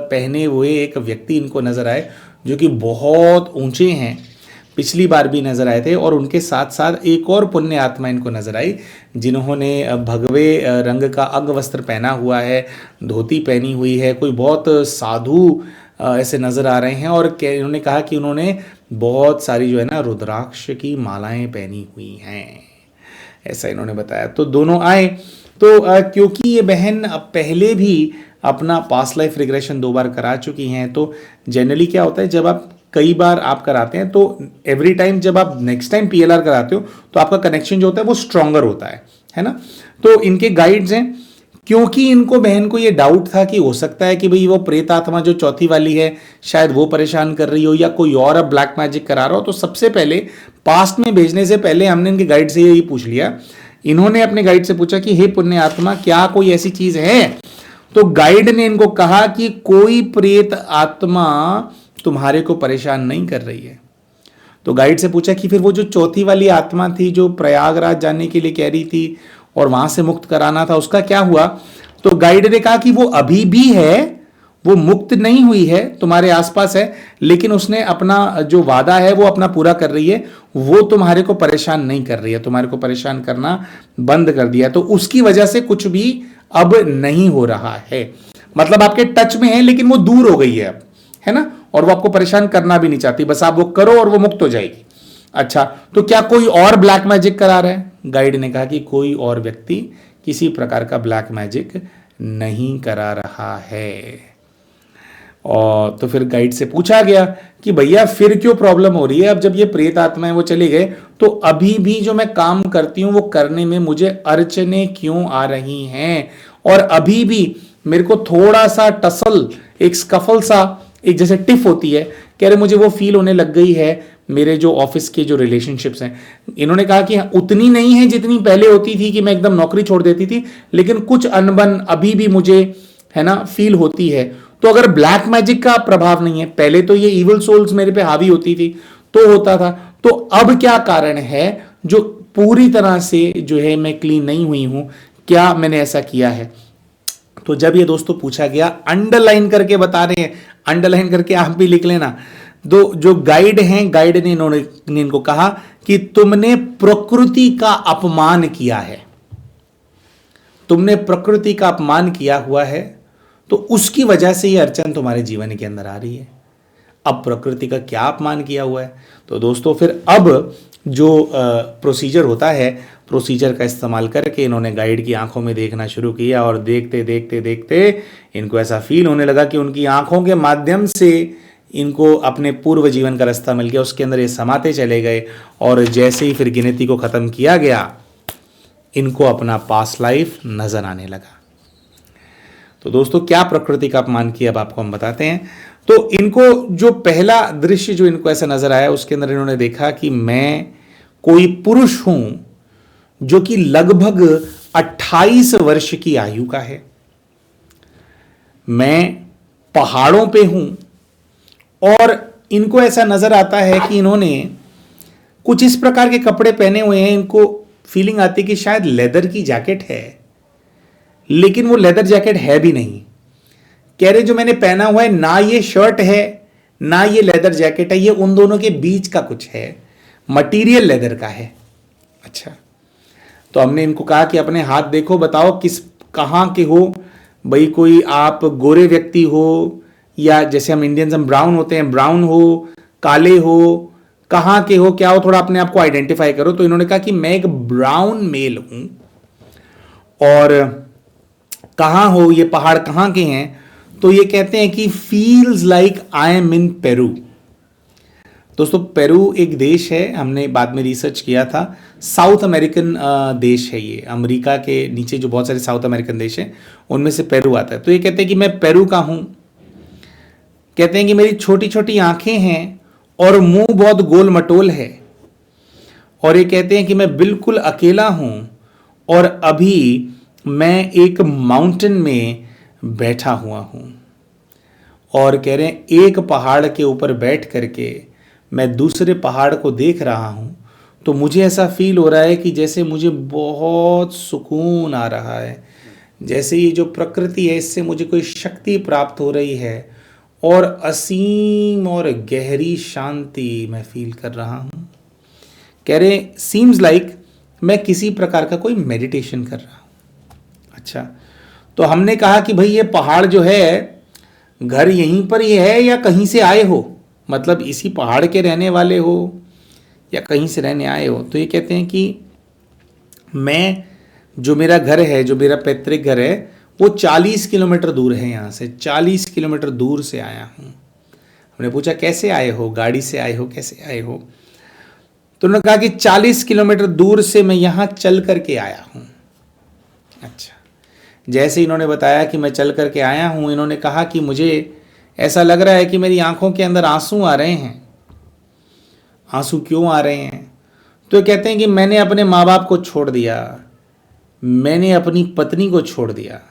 पहने हुए एक व्यक्ति इनको नजर आए जो कि बहुत ऊंचे हैं, पिछली बार भी नजर आए थे। और उनके साथ साथ एक और पुण्य आत्मा इनको नजर आई जिन्होंने भगवे रंग का अंग वस्त्र पहना हुआ है, धोती पहनी हुई है, कोई बहुत साधु ऐसे नजर आ रहे हैं। और इन्होंने कहा कि उन्होंने बहुत सारी जो है ना रुद्राक्ष की मालाएं पहनी हुई हैं, ऐसा इन्होंने बताया। तो दोनों आए। तो क्योंकि ये बहन पहले भी अपना पास्ट लाइफ रिग्रेशन 2 बार करा चुकी हैं, तो जनरली क्या होता है जब आप कई बार आप कराते हैं तो एवरी टाइम जब आप नेक्स्ट टाइम PLR कराते हो तो आपका कनेक्शन जो होता है वो स्ट्रॉन्गर होता है ना। तो इनके गाइड्स हैं, क्योंकि इनको बहन को ये डाउट था कि हो सकता है कि भाई वो प्रेत आत्मा जो चौथी वाली है शायद वो परेशान कर रही हो या कोई और अब ब्लैक मैजिक करा रहा हो। तो सबसे पहले पास्ट में भेजने से पहले हमने इनके गाइड से यही पूछ लिया। इन्होंने अपने गाइड से पूछा कि हे पुण्य आत्मा, क्या कोई ऐसी चीज है? तो गाइड ने इनको कहा कि कोई प्रेत आत्मा तुम्हारे को परेशान नहीं कर रही है। तो गाइड से पूछा कि फिर वो जो चौथी वाली आत्मा थी जो प्रयागराज जाने के लिए कह रही थी और वहां से मुक्त कराना था, उसका क्या हुआ? तो गाइड ने कहा कि वो अभी भी है, वो मुक्त नहीं हुई है, तुम्हारे आसपास है, लेकिन उसने अपना जो वादा है वो अपना पूरा कर रही है, वो तुम्हारे को परेशान नहीं कर रही है, तुम्हारे को परेशान करना बंद कर दिया। तो उसकी वजह से कुछ भी अब नहीं हो रहा है, मतलब आपके टच में है लेकिन वो दूर हो गई है अब, है ना, और वो आपको परेशान करना भी नहीं चाहती, बस आप वो करो और वो मुक्त हो जाएगी। अच्छा, तो क्या कोई और ब्लैक मैजिक करा रहा है? गाइड ने कहा कि कोई और व्यक्ति किसी प्रकार का ब्लैक मैजिक नहीं करा रहा है। और तो फिर गाइड से पूछा गया कि भैया फिर क्यों प्रॉब्लम हो रही है, अब जब ये प्रेत आत्माएं वो चले गए तो अभी भी जो मैं काम करती हूँ वो करने में मुझे अड़चने क्यों आ रही हैं, और अभी भी मेरे को थोड़ा सा टसल, एक स्कफल सा, एक जैसे टिफ होती है, कह रहे मुझे वो फील होने लग गई है मेरे जो ऑफिस के जो रिलेशनशिप्स हैं। इन्होंने कहा कि उतनी नहीं है जितनी पहले होती थी कि मैं एकदम नौकरी छोड़ देती थी, लेकिन कुछ अनबन अभी भी मुझे है ना फील होती है। तो अगर ब्लैक मैजिक का प्रभाव नहीं है, पहले तो ये इविल सोल्स मेरे पे हावी होती थी तो होता था, तो अब क्या कारण है जो पूरी तरह से जो है मैं क्लीन नहीं हुई हूं, क्या मैंने ऐसा किया है। तो जब ये दोस्तों पूछा गया, अंडरलाइन करके बता रहे हैं, अंडरलाइन करके आप भी लिख लेना। दो जो गाइड हैं, गाइड ने इनको कहा कि तुमने प्रकृति का अपमान किया है, तुमने प्रकृति का अपमान किया हुआ है, तो उसकी वजह से ये अड़चन तुम्हारे जीवन के अंदर आ रही है। अब प्रकृति का क्या अपमान किया हुआ है, तो दोस्तों फिर अब जो प्रोसीजर होता है, प्रोसीजर का इस्तेमाल करके इन्होंने गाइड की आंखों में देखना शुरू किया, और देखते देखते देखते इनको ऐसा फील होने लगा कि उनकी आंखों के माध्यम से इनको अपने पूर्व जीवन का रास्ता मिल गया, उसके अंदर ये समाते चले गए, और जैसे ही फिर गिनती को ख़त्म किया गया, इनको अपना पास्ट लाइफ नजर आने लगा। तो दोस्तों क्या प्रकृति का अपमान किया, अब आपको हम बताते हैं। तो इनको जो पहला दृश्य जो इनको ऐसा नजर आया, उसके अंदर इन्होंने देखा कि मैं कोई पुरुष हूं जो कि लगभग 28 वर्ष की आयु का है, मैं पहाड़ों पे हूं, और इनको ऐसा नजर आता है कि इन्होंने कुछ इस प्रकार के कपड़े पहने हुए हैं, इनको फीलिंग आती है कि शायद लेदर की जैकेट है, लेकिन वो लेदर जैकेट है भी नहीं। कह रहे जो मैंने पहना हुआ है ना ये शर्ट है ना ये लेदर जैकेट है, ये उन दोनों के बीच का कुछ है, मटेरियल लेदर का है। अच्छा, तो हमने इनको कहा कि अपने हाथ देखो, बताओ किस कहाँ के हो भाई, कोई आप गोरे व्यक्ति हो, या जैसे हम इंडियंस हम ब्राउन होते हैं, ब्राउन हो, काले हो, कहाँ के हो, क्या हो, थोड़ा अपने आप को आइडेंटिफाई करो। तो इन्होंने कहा कि मैं एक ब्राउन मेल हूं, और कहाँ हो, ये पहाड़ कहाँ के हैं, तो ये कहते हैं कि feels like I am in Peru. दोस्तों पेरू एक देश है, हमने बाद में रिसर्च किया था, साउथ अमेरिकन देश है ये, अमेरिका के नीचे जो बहुत सारे साउथ अमेरिकन देश हैं उनमें से पेरू आता है। तो ये कहते हैं कि मैं पेरू का हूं, कहते हैं कि मेरी छोटी छोटी आंखें हैं और मुंह बहुत गोल मटोल है, और ये कहते हैं कि मैं बिल्कुल अकेला हूं, और अभी मैं एक माउंटेन में बैठा हुआ हूं, और कह रहे हैं एक पहाड़ के ऊपर बैठ करके मैं दूसरे पहाड़ को देख रहा हूं, तो मुझे ऐसा फील हो रहा है कि जैसे मुझे बहुत सुकून आ रहा है, जैसे ये जो प्रकृति है इससे मुझे कोई शक्ति प्राप्त हो रही है, और असीम और गहरी शांति मैं फील कर रहा हूं। कह रहे सीम्स लाइक मैं किसी प्रकार का कोई मेडिटेशन कर रहा हूं। अच्छा, तो हमने कहा कि भाई ये पहाड़ जो है घर यहीं पर ही है या कहीं से आए हो, मतलब इसी पहाड़ के रहने वाले हो या कहीं से रहने आए हो। तो ये कहते हैं कि मैं जो मेरा घर है, जो मेरा पैतृक घर है, वो 40 किलोमीटर दूर है यहाँ से, 40 किलोमीटर दूर से आया हूँ। हमने पूछा कैसे आए हो, गाड़ी से आए हो, कैसे आए हो, तो उन्होंने कहा कि 40 किलोमीटर दूर से मैं यहाँ चल करके आया हूँ। अच्छा, जैसे इन्होंने बताया कि मैं चल करके आया हूँ, इन्होंने कहा कि मुझे ऐसा लग रहा है कि मेरी आंखों के अंदर आंसू आ रहे हैं। आंसू क्यों आ रहे हैं, तो कहते हैं कि मैंने अपने माँ बाप को छोड़ दिया, मैंने अपनी पत्नी को छोड़ दिया।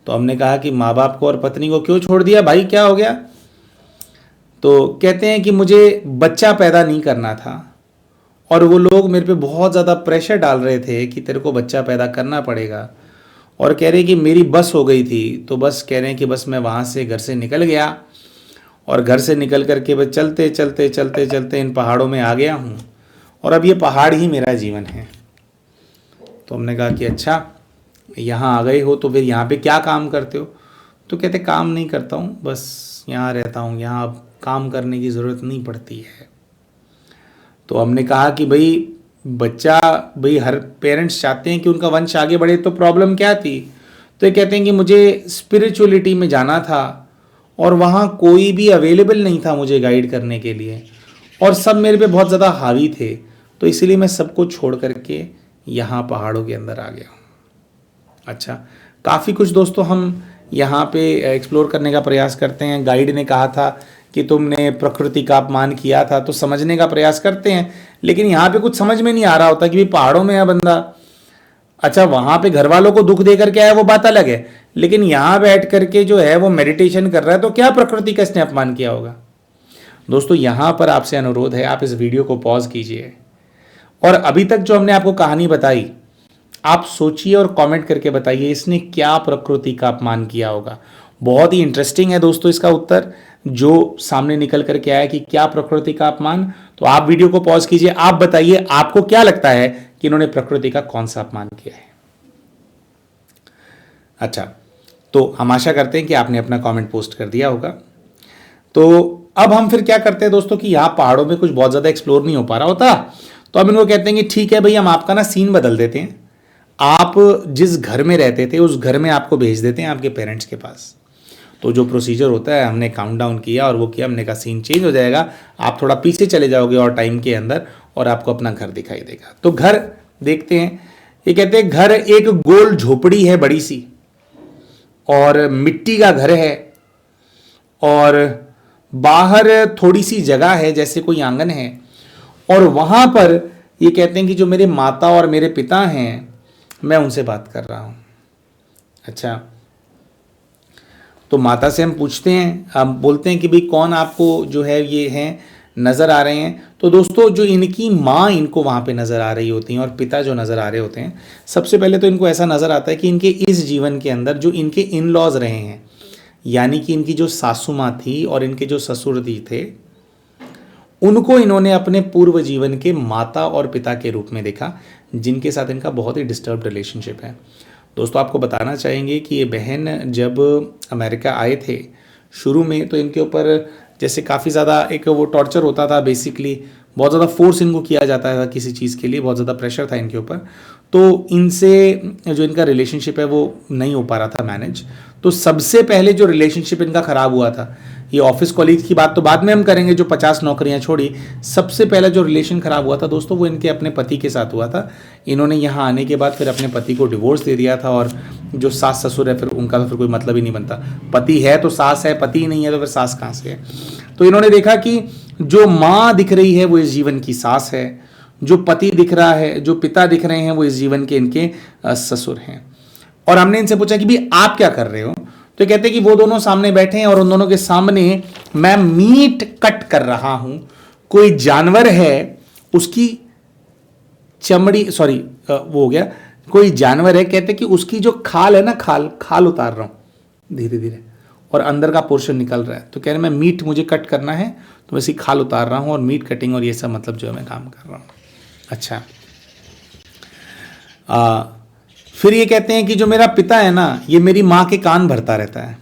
तो हमने कहा कि माँ बाप को और पत्नी को क्यों छोड़ दिया भाई, क्या हो गया, तो कहते हैं कि मुझे बच्चा पैदा नहीं करना था, और वो लोग मेरे पे बहुत ज़्यादा प्रेशर डाल रहे थे कि तेरे को बच्चा पैदा करना पड़ेगा, और कह रहे कि मेरी बस हो गई थी, तो बस कह रहे हैं कि बस मैं वहाँ से घर से निकल गया, और घर से निकल करके बस चलते चलते चलते चलते इन पहाड़ों में आ गया हूँ, और अब ये पहाड़ ही मेरा जीवन है। तो हमने कहा कि अच्छा यहाँ आ गए हो, तो फिर यहाँ पे क्या काम करते हो, तो कहते काम नहीं करता हूँ, बस यहाँ रहता हूँ, यहाँ अब काम करने की ज़रूरत नहीं पड़ती है। तो हमने कहा कि भाई हर पेरेंट्स चाहते हैं कि उनका वंश आगे बढ़े, तो प्रॉब्लम क्या थी, तो ये कहते हैं कि मुझे स्पिरिचुअलिटी में जाना था, और वहाँ कोई भी अवेलेबल नहीं था मुझे गाइड करने के लिए, और सब मेरे पे बहुत ज़्यादा हावी थे, तो इसीलिए मैं सबको छोड़ करके यहाँ पहाड़ों के अंदर आ गया हूँ। अच्छा, काफ़ी कुछ दोस्तों हम यहाँ पे एक्सप्लोर करने का प्रयास करते हैं। गाइड ने कहा था कि तुमने प्रकृति का अपमान किया था, तो समझने का प्रयास करते हैं, लेकिन यहाँ पे कुछ समझ में नहीं आ रहा होता कि भाई पहाड़ों में है बंदा। अच्छा, वहाँ पे घर वालों को दुख दे करके आया वो बात अलग है, लेकिन यहाँ बैठ करके जो है वो मेडिटेशन कर रहा है, तो क्या प्रकृति का इसने अपमान किया होगा। दोस्तों, यहाँ पर आपसे अनुरोध है, आप इस वीडियो को पॉज कीजिए और अभी तक जो हमने आपको कहानी बताई आप सोचिए और कमेंट करके बताइए इसने क्या प्रकृति का अपमान किया होगा। बहुत ही इंटरेस्टिंग है दोस्तों इसका उत्तर जो सामने निकल करके आया कि क्या प्रकृति का अपमान। तो आप वीडियो को पॉज कीजिए, आप बताइए आपको क्या लगता है कि इन्होंने प्रकृति का कौन सा अपमान किया है। अच्छा, तो हम आशा करते हैं कि आपने अपना कमेंट पोस्ट कर दिया होगा। तो अब हम फिर क्या करते हैं दोस्तों कि यहाँ पहाड़ों में कुछ बहुत ज़्यादा एक्सप्लोर नहीं हो पा रहा होता, तो हम इनको कहते हैं कि ठीक है भाई, हम आपका ना सीन बदल देते हैं, आप जिस घर में रहते थे उस घर में आपको भेज देते हैं आपके पेरेंट्स के पास। तो जो प्रोसीजर होता है, हमने काउंट डाउन किया और वो किया, हमने कहा सीन चेंज हो जाएगा, आप थोड़ा पीछे चले जाओगे और टाइम के अंदर, और आपको अपना घर दिखाई देगा। तो घर देखते हैं। ये कहते हैं घर एक गोल झोपड़ी है बड़ी सी, और मिट्टी का घर है, और बाहर थोड़ी सी जगह है जैसे कोई आंगन है, और वहां पर ये कहते हैं कि जो मेरे माता और मेरे पिता हैं मैं उनसे बात कर रहा हूं। अच्छा, तो माता से हम पूछते हैं, हम बोलते हैं कि भाई कौन आपको जो है ये हैं नज़र आ रहे हैं। तो दोस्तों, जो इनकी माँ इनको वहाँ पे नज़र आ रही होती हैं और पिता जो नज़र आ रहे होते हैं, सबसे पहले तो इनको ऐसा नज़र आता है कि इनके इस जीवन के अंदर जो इनके इन लॉज रहे हैं, यानी कि इनकी जो सासू माँ थी और इनके जो ससुर जी थे, उनको इन्होंने अपने पूर्व जीवन के माता और पिता के रूप में देखा, जिनके साथ इनका बहुत ही डिस्टर्ब्ड रिलेशनशिप है। दोस्तों, आपको बताना चाहेंगे कि ये बहन जब अमेरिका आए थे शुरू में, तो इनके ऊपर जैसे काफ़ी ज़्यादा एक वो टॉर्चर होता था, बेसिकली बहुत ज़्यादा फोर्स इनको किया जाता था किसी चीज़ के लिए, बहुत ज़्यादा प्रेशर था इनके ऊपर। तो इनसे जो इनका रिलेशनशिप है वो नहीं हो पा रहा था मैनेज। तो सबसे पहले जो रिलेशनशिप इनका ख़राब हुआ था, ये ऑफिस कॉलीग की बात तो बाद में हम करेंगे, जो 50 नौकरियां छोड़ी, सबसे पहला जो रिलेशन खराब हुआ था दोस्तों वो इनके अपने पति के साथ हुआ था। इन्होंने यहाँ आने के बाद फिर अपने पति को डिवोर्स दे दिया था, और जो सास ससुर है फिर उनका तो फिर कोई मतलब ही नहीं बनता। पति है तो सास है, पति नहीं है तो फिर सास कहाँ से है। तो इन्होंने देखा कि जो माँ दिख रही है वो इस जीवन की सास है, जो पति दिख रहा है, जो पिता दिख रहे हैं वो इस जीवन के इनके ससुर हैं। और हमने इनसे पूछा कि भाई आप क्या कर रहे हो, तो कहते हैं कि वो दोनों सामने बैठे हैं और उन दोनों के सामने मैं मीट कट कर रहा हूं। कोई जानवर है उसकी चमड़ी, सॉरी वो हो गया, कोई जानवर है, कहते हैं कि उसकी जो खाल है ना, खाल उतार रहा हूं धीरे धीरे, और अंदर का पोर्शन निकल रहा है। तो कह रहे मैं मीट मुझे कट करना है, तो मैं इसकी खाल उतार रहा हूं और मीट कटिंग और ये सब मतलब जो है मैं काम कर रहा हूं। अच्छा, फिर ये कहते हैं कि जो मेरा पिता है ना, ये मेरी माँ के कान भरता रहता है।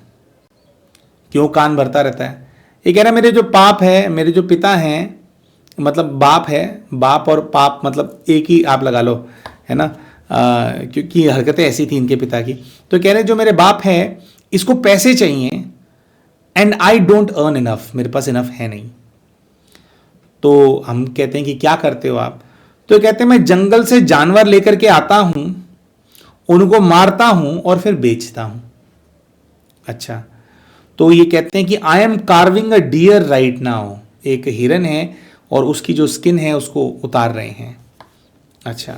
क्यों कान भरता रहता है? ये कह रहा है मेरे जो पाप है, मेरे जो पिता हैं, मतलब बाप है, बाप और पाप मतलब एक ही आप लगा लो, है ना, क्योंकि हरकतें ऐसी थी इनके पिता की। तो कह रहे जो मेरे बाप है इसको पैसे चाहिए, and I don't earn enough, मेरे पास इनफ है नहीं। तो हम कहते हैं कि क्या करते हो आप? तो कहते हैं मैं जंगल से जानवर लेकर के आता हूं, उनको मारता हूं और फिर बेचता हूं। अच्छा, तो ये कहते हैं कि I am carving a deer right now, एक हिरन है और उसकी जो स्किन है उसको उतार रहे हैं। अच्छा,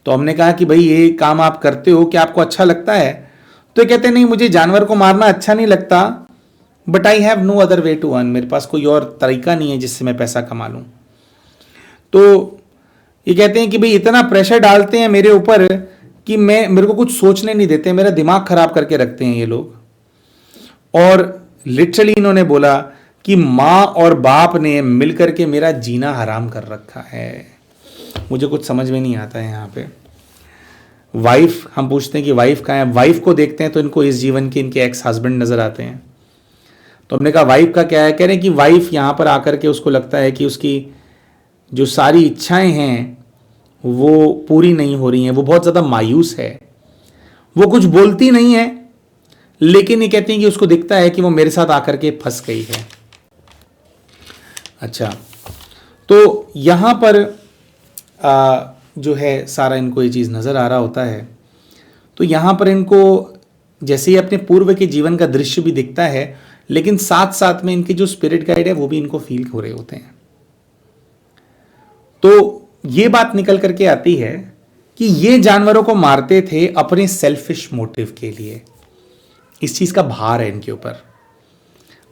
तो हमने कहा कि भाई ये काम आप करते हो, क्या आपको अच्छा लगता है? तो ये कहते हैं नहीं, मुझे जानवर को मारना अच्छा नहीं लगता, but I have no other way to earn, मेरे पास कोई और तरीका नहीं है जिससे मैं पैसा कमा लूं। तो ये कहते हैं कि भाई इतना प्रेशर डालते हैं मेरे ऊपर कि मेरे को कुछ सोचने नहीं देते, मेरा दिमाग खराब करके रखते हैं ये लोग। और लिटरली इन्होंने बोला कि माँ और बाप ने मिलकर के मेरा जीना हराम कर रखा है। मुझे कुछ समझ में नहीं आता है यहाँ पे। वाइफ, हम पूछते हैं कि वाइफ कहाँ है? वाइफ को देखते हैं तो इनको इस जीवन के इनके एक्स हस्बैंड नजर आते हैं। तो हमने कहा वाइफ का क्या है? कह रहे हैं कि वाइफ यहाँ पर आकर के उसको लगता है कि उसकी जो सारी इच्छाएं हैं वो पूरी नहीं हो रही हैं, वो बहुत ज़्यादा मायूस है, वो कुछ बोलती नहीं है लेकिन ये कहती हैं कि उसको दिखता है कि वो मेरे साथ आकर के फंस गई है। अच्छा, तो यहां पर जो है सारा इनको ये चीज़ नज़र आ रहा होता है। तो यहाँ पर इनको जैसे ही अपने पूर्व के जीवन का दृश्य भी दिखता है, लेकिन साथ साथ में इनके जो स्पिरिट गाइड है वो भी इनको फील हो रहे होते हैं। तो ये बात निकल करके आती है कि ये जानवरों को मारते थे अपने सेल्फिश मोटिव के लिए। इस चीज़ का भार है इनके ऊपर।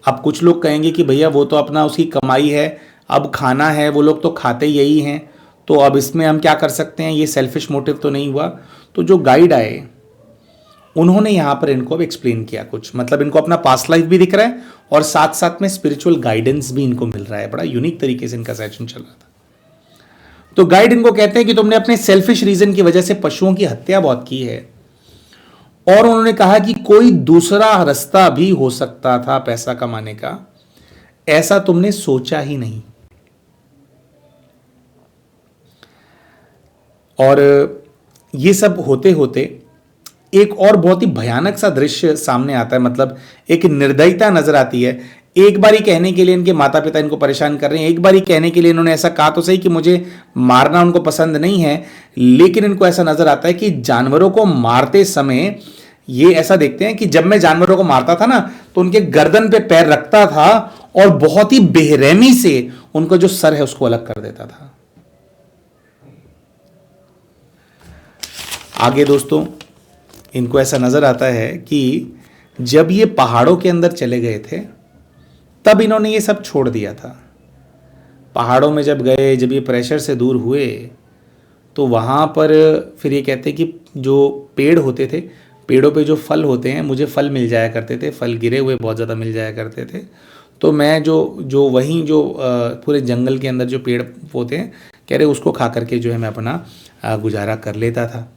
अब कुछ लोग कहेंगे कि भैया वो तो अपना उसकी कमाई है, अब खाना है, वो लोग तो खाते यही हैं, तो अब इसमें हम क्या कर सकते हैं, ये सेल्फिश मोटिव तो नहीं हुआ। तो जो गाइड आए उन्होंने यहाँ पर इनको अब एक्सप्लेन किया कुछ, मतलब इनको अपना पास्ट लाइफ भी दिख रहा है और साथ साथ में स्पिरिचुअल गाइडेंस भी इनको मिल रहा है। बड़ा यूनिक तरीके से इनका सेशन चल रहा था। तो गाइड इनको कहते हैं कि तुमने अपने सेल्फिश रीजन की वजह से पशुओं की हत्या बहुत की है, और उन्होंने कहा कि कोई दूसरा रास्ता भी हो सकता था पैसा कमाने का, ऐसा तुमने सोचा ही नहीं। और ये सब होते होते एक और बहुत ही भयानक सा दृश्य सामने आता है, मतलब एक निर्दयता नजर आती है। एक बारी कहने के लिए इनके माता पिता इनको परेशान कर रहे हैं, एक बारी कहने के लिए इन्होंने ऐसा कहा तो सही कि मुझे मारना उनको पसंद नहीं है, लेकिन इनको ऐसा नजर आता है कि जानवरों को मारते समय ये ऐसा देखते हैं कि जब मैं जानवरों को मारता था ना तो उनके गर्दन पे पैर रखता था और बहुत ही बेरहमी से उनका जो सर है उसको अलग कर देता था। आगे दोस्तों इनको ऐसा नजर आता है कि जब ये पहाड़ों के अंदर चले गए थे तब इन्होंने ये सब छोड़ दिया था। पहाड़ों में जब गए, जब ये प्रेशर से दूर हुए, तो वहाँ पर फिर ये कहते कि जो पेड़ होते थे, पेड़ों पे जो फल होते हैं, मुझे फल मिल जाया करते थे, फल गिरे हुए बहुत ज़्यादा मिल जाया करते थे। तो मैं जो वहीं जो पूरे जंगल के अंदर जो पेड़ होते हैं, कह रहे उसको खा करके जो है मैं अपना गुजारा कर लेता था।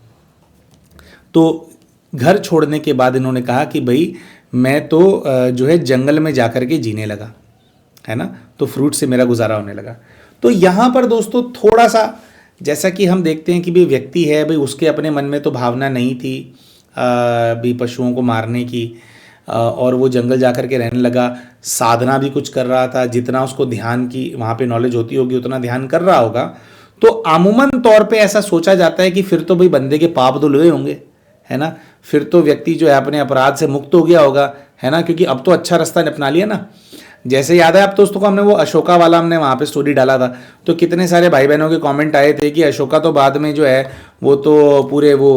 तो घर छोड़ने के बाद इन्होंने कहा कि भाई मैं तो जो है जंगल में जा कर के जीने लगा, है ना, तो फ्रूट से मेरा गुजारा होने लगा। तो यहाँ पर दोस्तों थोड़ा सा जैसा कि हम देखते हैं कि भाई व्यक्ति है, भाई उसके अपने मन में तो भावना नहीं थी भी पशुओं को मारने की, और वो जंगल जा कर के रहने लगा, साधना भी कुछ कर रहा था, जितना उसको ध्यान की वहाँ पे नॉलेज होती होगी उतना ध्यान कर रहा होगा। तो अमूमन तौर पे ऐसा सोचा जाता है कि फिर तो भाई बंदे के पाप धुल होंगे, है ना, फिर तो व्यक्ति जो है अपने अपराध से मुक्त हो गया होगा, है ना, क्योंकि अब तो अच्छा रास्ता अपना लिया ना। जैसे याद है आप दोस्तों को, हमने वो अशोका वाला हमने वहाँ पे स्टोरी डाला था, तो कितने सारे भाई बहनों के कमेंट आए थे कि अशोका तो बाद में जो है वो तो पूरे वो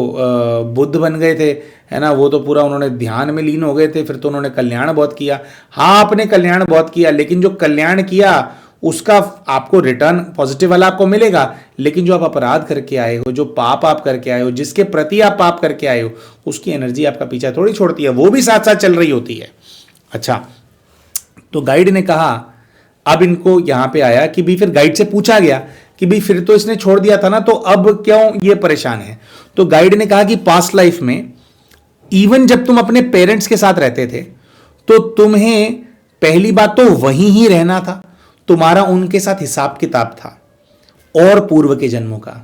बुद्ध बन गए थे, है ना, वो तो पूरा उन्होंने ध्यान में लीन हो गए थे, फिर तो उन्होंने कल्याण बहुत किया। हाँ, आपने कल्याण बहुत किया, लेकिन जो कल्याण किया उसका आपको रिटर्न पॉजिटिव वाला आपको मिलेगा, लेकिन जो आप अपराध करके आए हो, जो पाप आप करके आए हो, जिसके प्रति आप पाप करके आए हो, उसकी एनर्जी आपका पीछा थोड़ी छोड़ती है, वो भी साथ साथ चल रही होती है। अच्छा, तो गाइड ने कहा, अब इनको यहां पे आया कि भी फिर गाइड से पूछा गया कि भी फिर तो इसने छोड़ दिया था ना, तो अब क्यों ये परेशान है। तो गाइड ने कहा कि पास्ट लाइफ में इवन जब तुम अपने पेरेंट्स के साथ रहते थे तो तुम्हें पहली बात तो वहीं ही रहना था, तुम्हारा उनके साथ हिसाब किताब था और पूर्व के जन्मों का,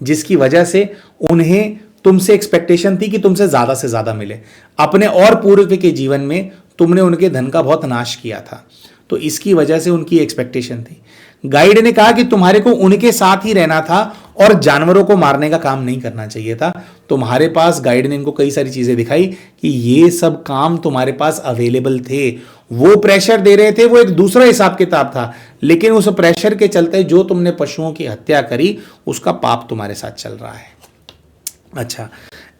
जिसकी वजह से उन्हें तुमसे एक्सपेक्टेशन थी कि तुमसे ज्यादा से ज्यादा मिले। अपने और पूर्व के जीवन में तुमने उनके धन का बहुत नाश किया था, तो इसकी वजह से उनकी एक्सपेक्टेशन थी। गाइड ने कहा कि तुम्हारे को उनके साथ ही रहना था और जानवरों को मारने का काम नहीं करना चाहिए था। तुम्हारे पास, गाइड ने इनको कई सारी चीजें दिखाई कि ये सब काम तुम्हारे पास अवेलेबल थे। वो प्रेशर दे रहे थे, वो एक दूसरा हिसाब किताब था, लेकिन उस प्रेशर के चलते जो तुमने पशुओं की हत्या करी उसका पाप तुम्हारे साथ चल रहा है। अच्छा,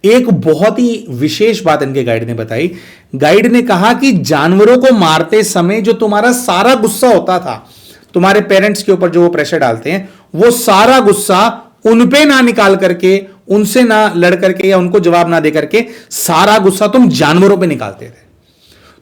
एक बहुत ही विशेष बात इनके गाइड ने बताई। गाइड ने कहा कि जानवरों को मारते समय जो तुम्हारा सारा गुस्सा होता था, तुम्हारे पेरेंट्स के ऊपर जो वो प्रेशर डालते हैं, वो सारा गुस्सा उन पे ना निकाल करके, उनसे ना लड़ करके या उनको जवाब ना दे करके, सारा गुस्सा तुम जानवरों पे निकालते थे।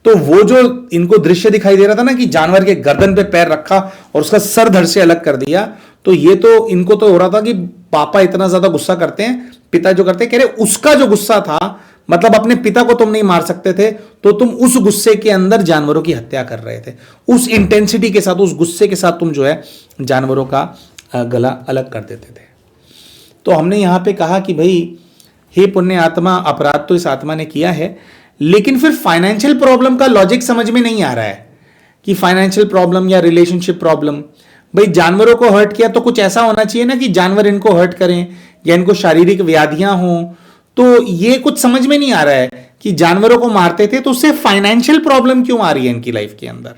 तो वो जो इनको दृश्य दिखाई दे रहा था ना कि जानवर के गर्दन पे पैर रखा और उसका सर धड़ से अलग कर दिया, तो ये तो इनको तो हो रहा था कि पापा इतना ज्यादा गुस्सा करते हैं, पिता जो करते हैं, कह रहे उसका जो गुस्सा था, मतलब अपने पिता को तुम नहीं मार सकते थे तो तुम उस गुस्से के अंदर जानवरों की हत्या कर रहे थे, उस इंटेंसिटी के साथ, उस गुस्से के साथ तुम जो है जानवरों का गला अलग कर देते थे। तो हमने यहां पे कहा कि भाई हे पुण्य आत्मा, अपराध तो इस आत्मा ने किया है, लेकिन फिर फाइनेंशियल प्रॉब्लम का लॉजिक समझ में नहीं आ रहा है कि फाइनेंशियल प्रॉब्लम या रिलेशनशिप प्रॉब्लम, भाई जानवरों को हर्ट किया तो कुछ ऐसा होना चाहिए ना कि जानवर इनको हर्ट करें या इनको शारीरिक व्याधियां हों। तो ये कुछ समझ में नहीं आ रहा है कि जानवरों को मारते थे तो उससे फाइनेंशियल प्रॉब्लम क्यों आ रही है इनकी लाइफ के अंदर।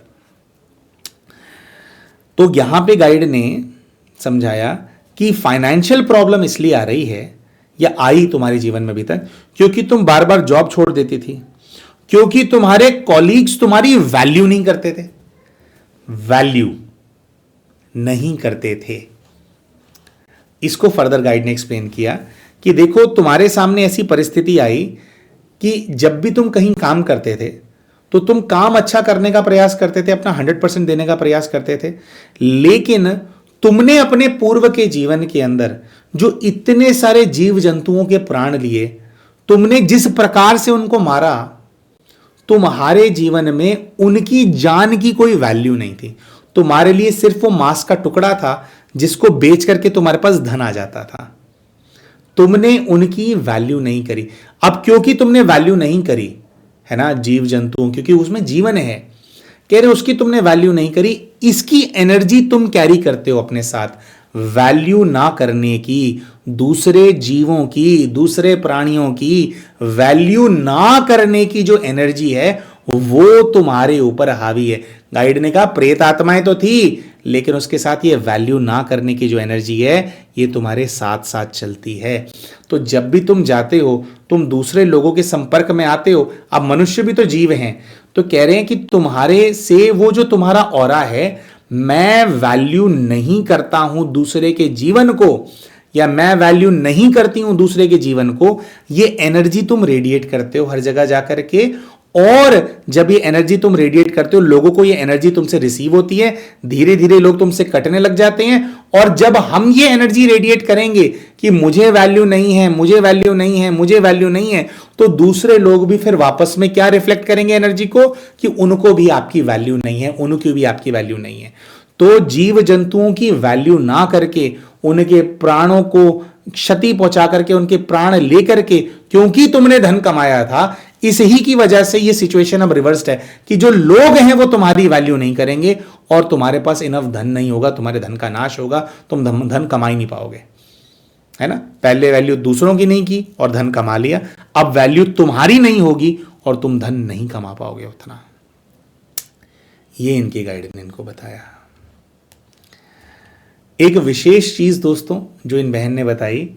तो यहां पे गाइड ने समझाया कि फाइनेंशियल प्रॉब्लम इसलिए आ रही है या आई तुम्हारे जीवन में अभी तक क्योंकि तुम बार बार जॉब छोड़ देती थी, क्योंकि तुम्हारे कॉलीग्स तुम्हारी वैल्यू नहीं करते थे, वैल्यू नहीं करते थे। इसको फर्दर गाइड ने एक्सप्लेन किया कि देखो तुम्हारे सामने ऐसी परिस्थिति आई कि जब भी तुम कहीं काम करते थे तो तुम काम अच्छा करने का प्रयास करते थे, अपना 100% देने का प्रयास करते थे, लेकिन तुमने अपने पूर्व के जीवन के अंदर जो इतने सारे जीव जंतुओं के प्राण लिए, तुमने जिस प्रकार से उनको मारा, तुम्हारे जीवन में उनकी जान की कोई वैल्यू नहीं थी। तुम्हारे लिए सिर्फ वो मांस का टुकड़ा था जिसको बेच करके तुम्हारे पास धन आ जाता था। तुमने उनकी वैल्यू नहीं करी। अब क्योंकि तुमने वैल्यू नहीं करी है ना जीव जंतुओं, क्योंकि उसमें जीवन है, कह रहे उसकी तुमने वैल्यू नहीं करी, इसकी एनर्जी तुम कैरी करते हो अपने साथ। वैल्यू ना करने की, दूसरे जीवों की, दूसरे प्राणियों की वैल्यू ना करने की जो एनर्जी है वो तुम्हारे ऊपर हावी है। गाइड ने कहा प्रेत आत्माएं तो थी, लेकिन उसके साथ ये वैल्यू ना करने की जो एनर्जी है ये तुम्हारे साथ साथ चलती है। तो जब भी तुम जाते हो, तुम दूसरे लोगों के संपर्क में आते हो, अब मनुष्य भी तो जीव हैं, तो कह रहे हैं कि तुम्हारे से वो जो तुम्हारा ऑरा है, मैं वैल्यू नहीं करता हूं दूसरे के जीवन को, या मैं वैल्यू नहीं करती हूं दूसरे के जीवन को, ये एनर्जी तुम रेडिएट करते हो हर जगह जाकर के। और जब ये एनर्जी तुम रेडिएट करते हो, लोगों को ये एनर्जी तुमसे रिसीव होती है, धीरे धीरे लोग तुमसे कटने लग जाते हैं। और जब हम ये एनर्जी रेडिएट करेंगे कि मुझे वैल्यू नहीं है, मुझे वैल्यू नहीं है, मुझे वैल्यू नहीं है, तो दूसरे लोग भी फिर वापस में क्या रिफ्लेक्ट करेंगे एनर्जी को कि उनको भी आपकी वैल्यू नहीं है, उनकी भी आपकी वैल्यू नहीं है। तो जीव जंतुओं की वैल्यू ना करके, उनके प्राणों को क्षति पहुंचा करके, उनके प्राण लेकर के, क्योंकि तुमने धन कमाया था, इस ही की वजह से ये सिचुएशन अब रिवर्स्ड है कि जो लोग हैं वो तुम्हारी वैल्यू नहीं करेंगे और तुम्हारे पास इनफ धन नहीं होगा, तुम्हारे धन का नाश होगा, तुम धन कमा ही नहीं पाओगे, है ना। पहले वैल्यू दूसरों की नहीं की और धन कमा लिया, अब वैल्यू तुम्हारी नहीं होगी और तुम धन नहीं कमा पाओगे उतना। ये इनकी गाइड ने इनको बताया। एक विशेष चीज दोस्तों जो इन बहन ने बताई,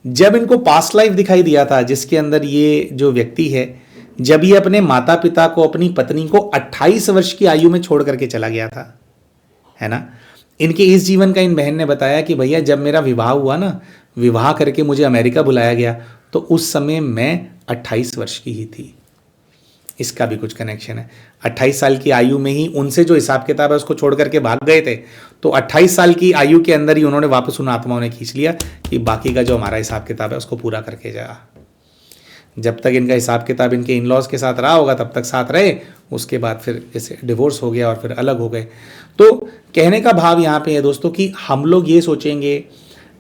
जब इनको पास्ट लाइफ दिखाई दिया था जिसके अंदर ये जो व्यक्ति है, जब ये अपने माता पिता को, अपनी पत्नी को 28 वर्ष की आयु में छोड़ करके चला गया था, है ना। इनके इस जीवन का इन बहन ने बताया कि भैया जब मेरा विवाह हुआ ना, विवाह करके मुझे अमेरिका बुलाया गया, तो उस समय मैं 28 वर्ष की ही थी। इसका भी कुछ कनेक्शन है। 28 साल की आयु में ही उनसे जो हिसाब किताब है उसको छोड़ करके भाग गए थे, तो 28 साल की आयु के अंदर ही उन्होंने वापस उन आत्माओं ने खींच लिया कि बाकी का जो हमारा हिसाब किताब है उसको पूरा करके जा। जब तक इनका हिसाब किताब इनके इन लॉज के साथ रहा होगा तब तक साथ रहे, उसके बाद फिर जैसे डिवोर्स हो गया और फिर अलग हो गए। तो कहने का भाव यहाँ पे है दोस्तों कि हम लोग ये सोचेंगे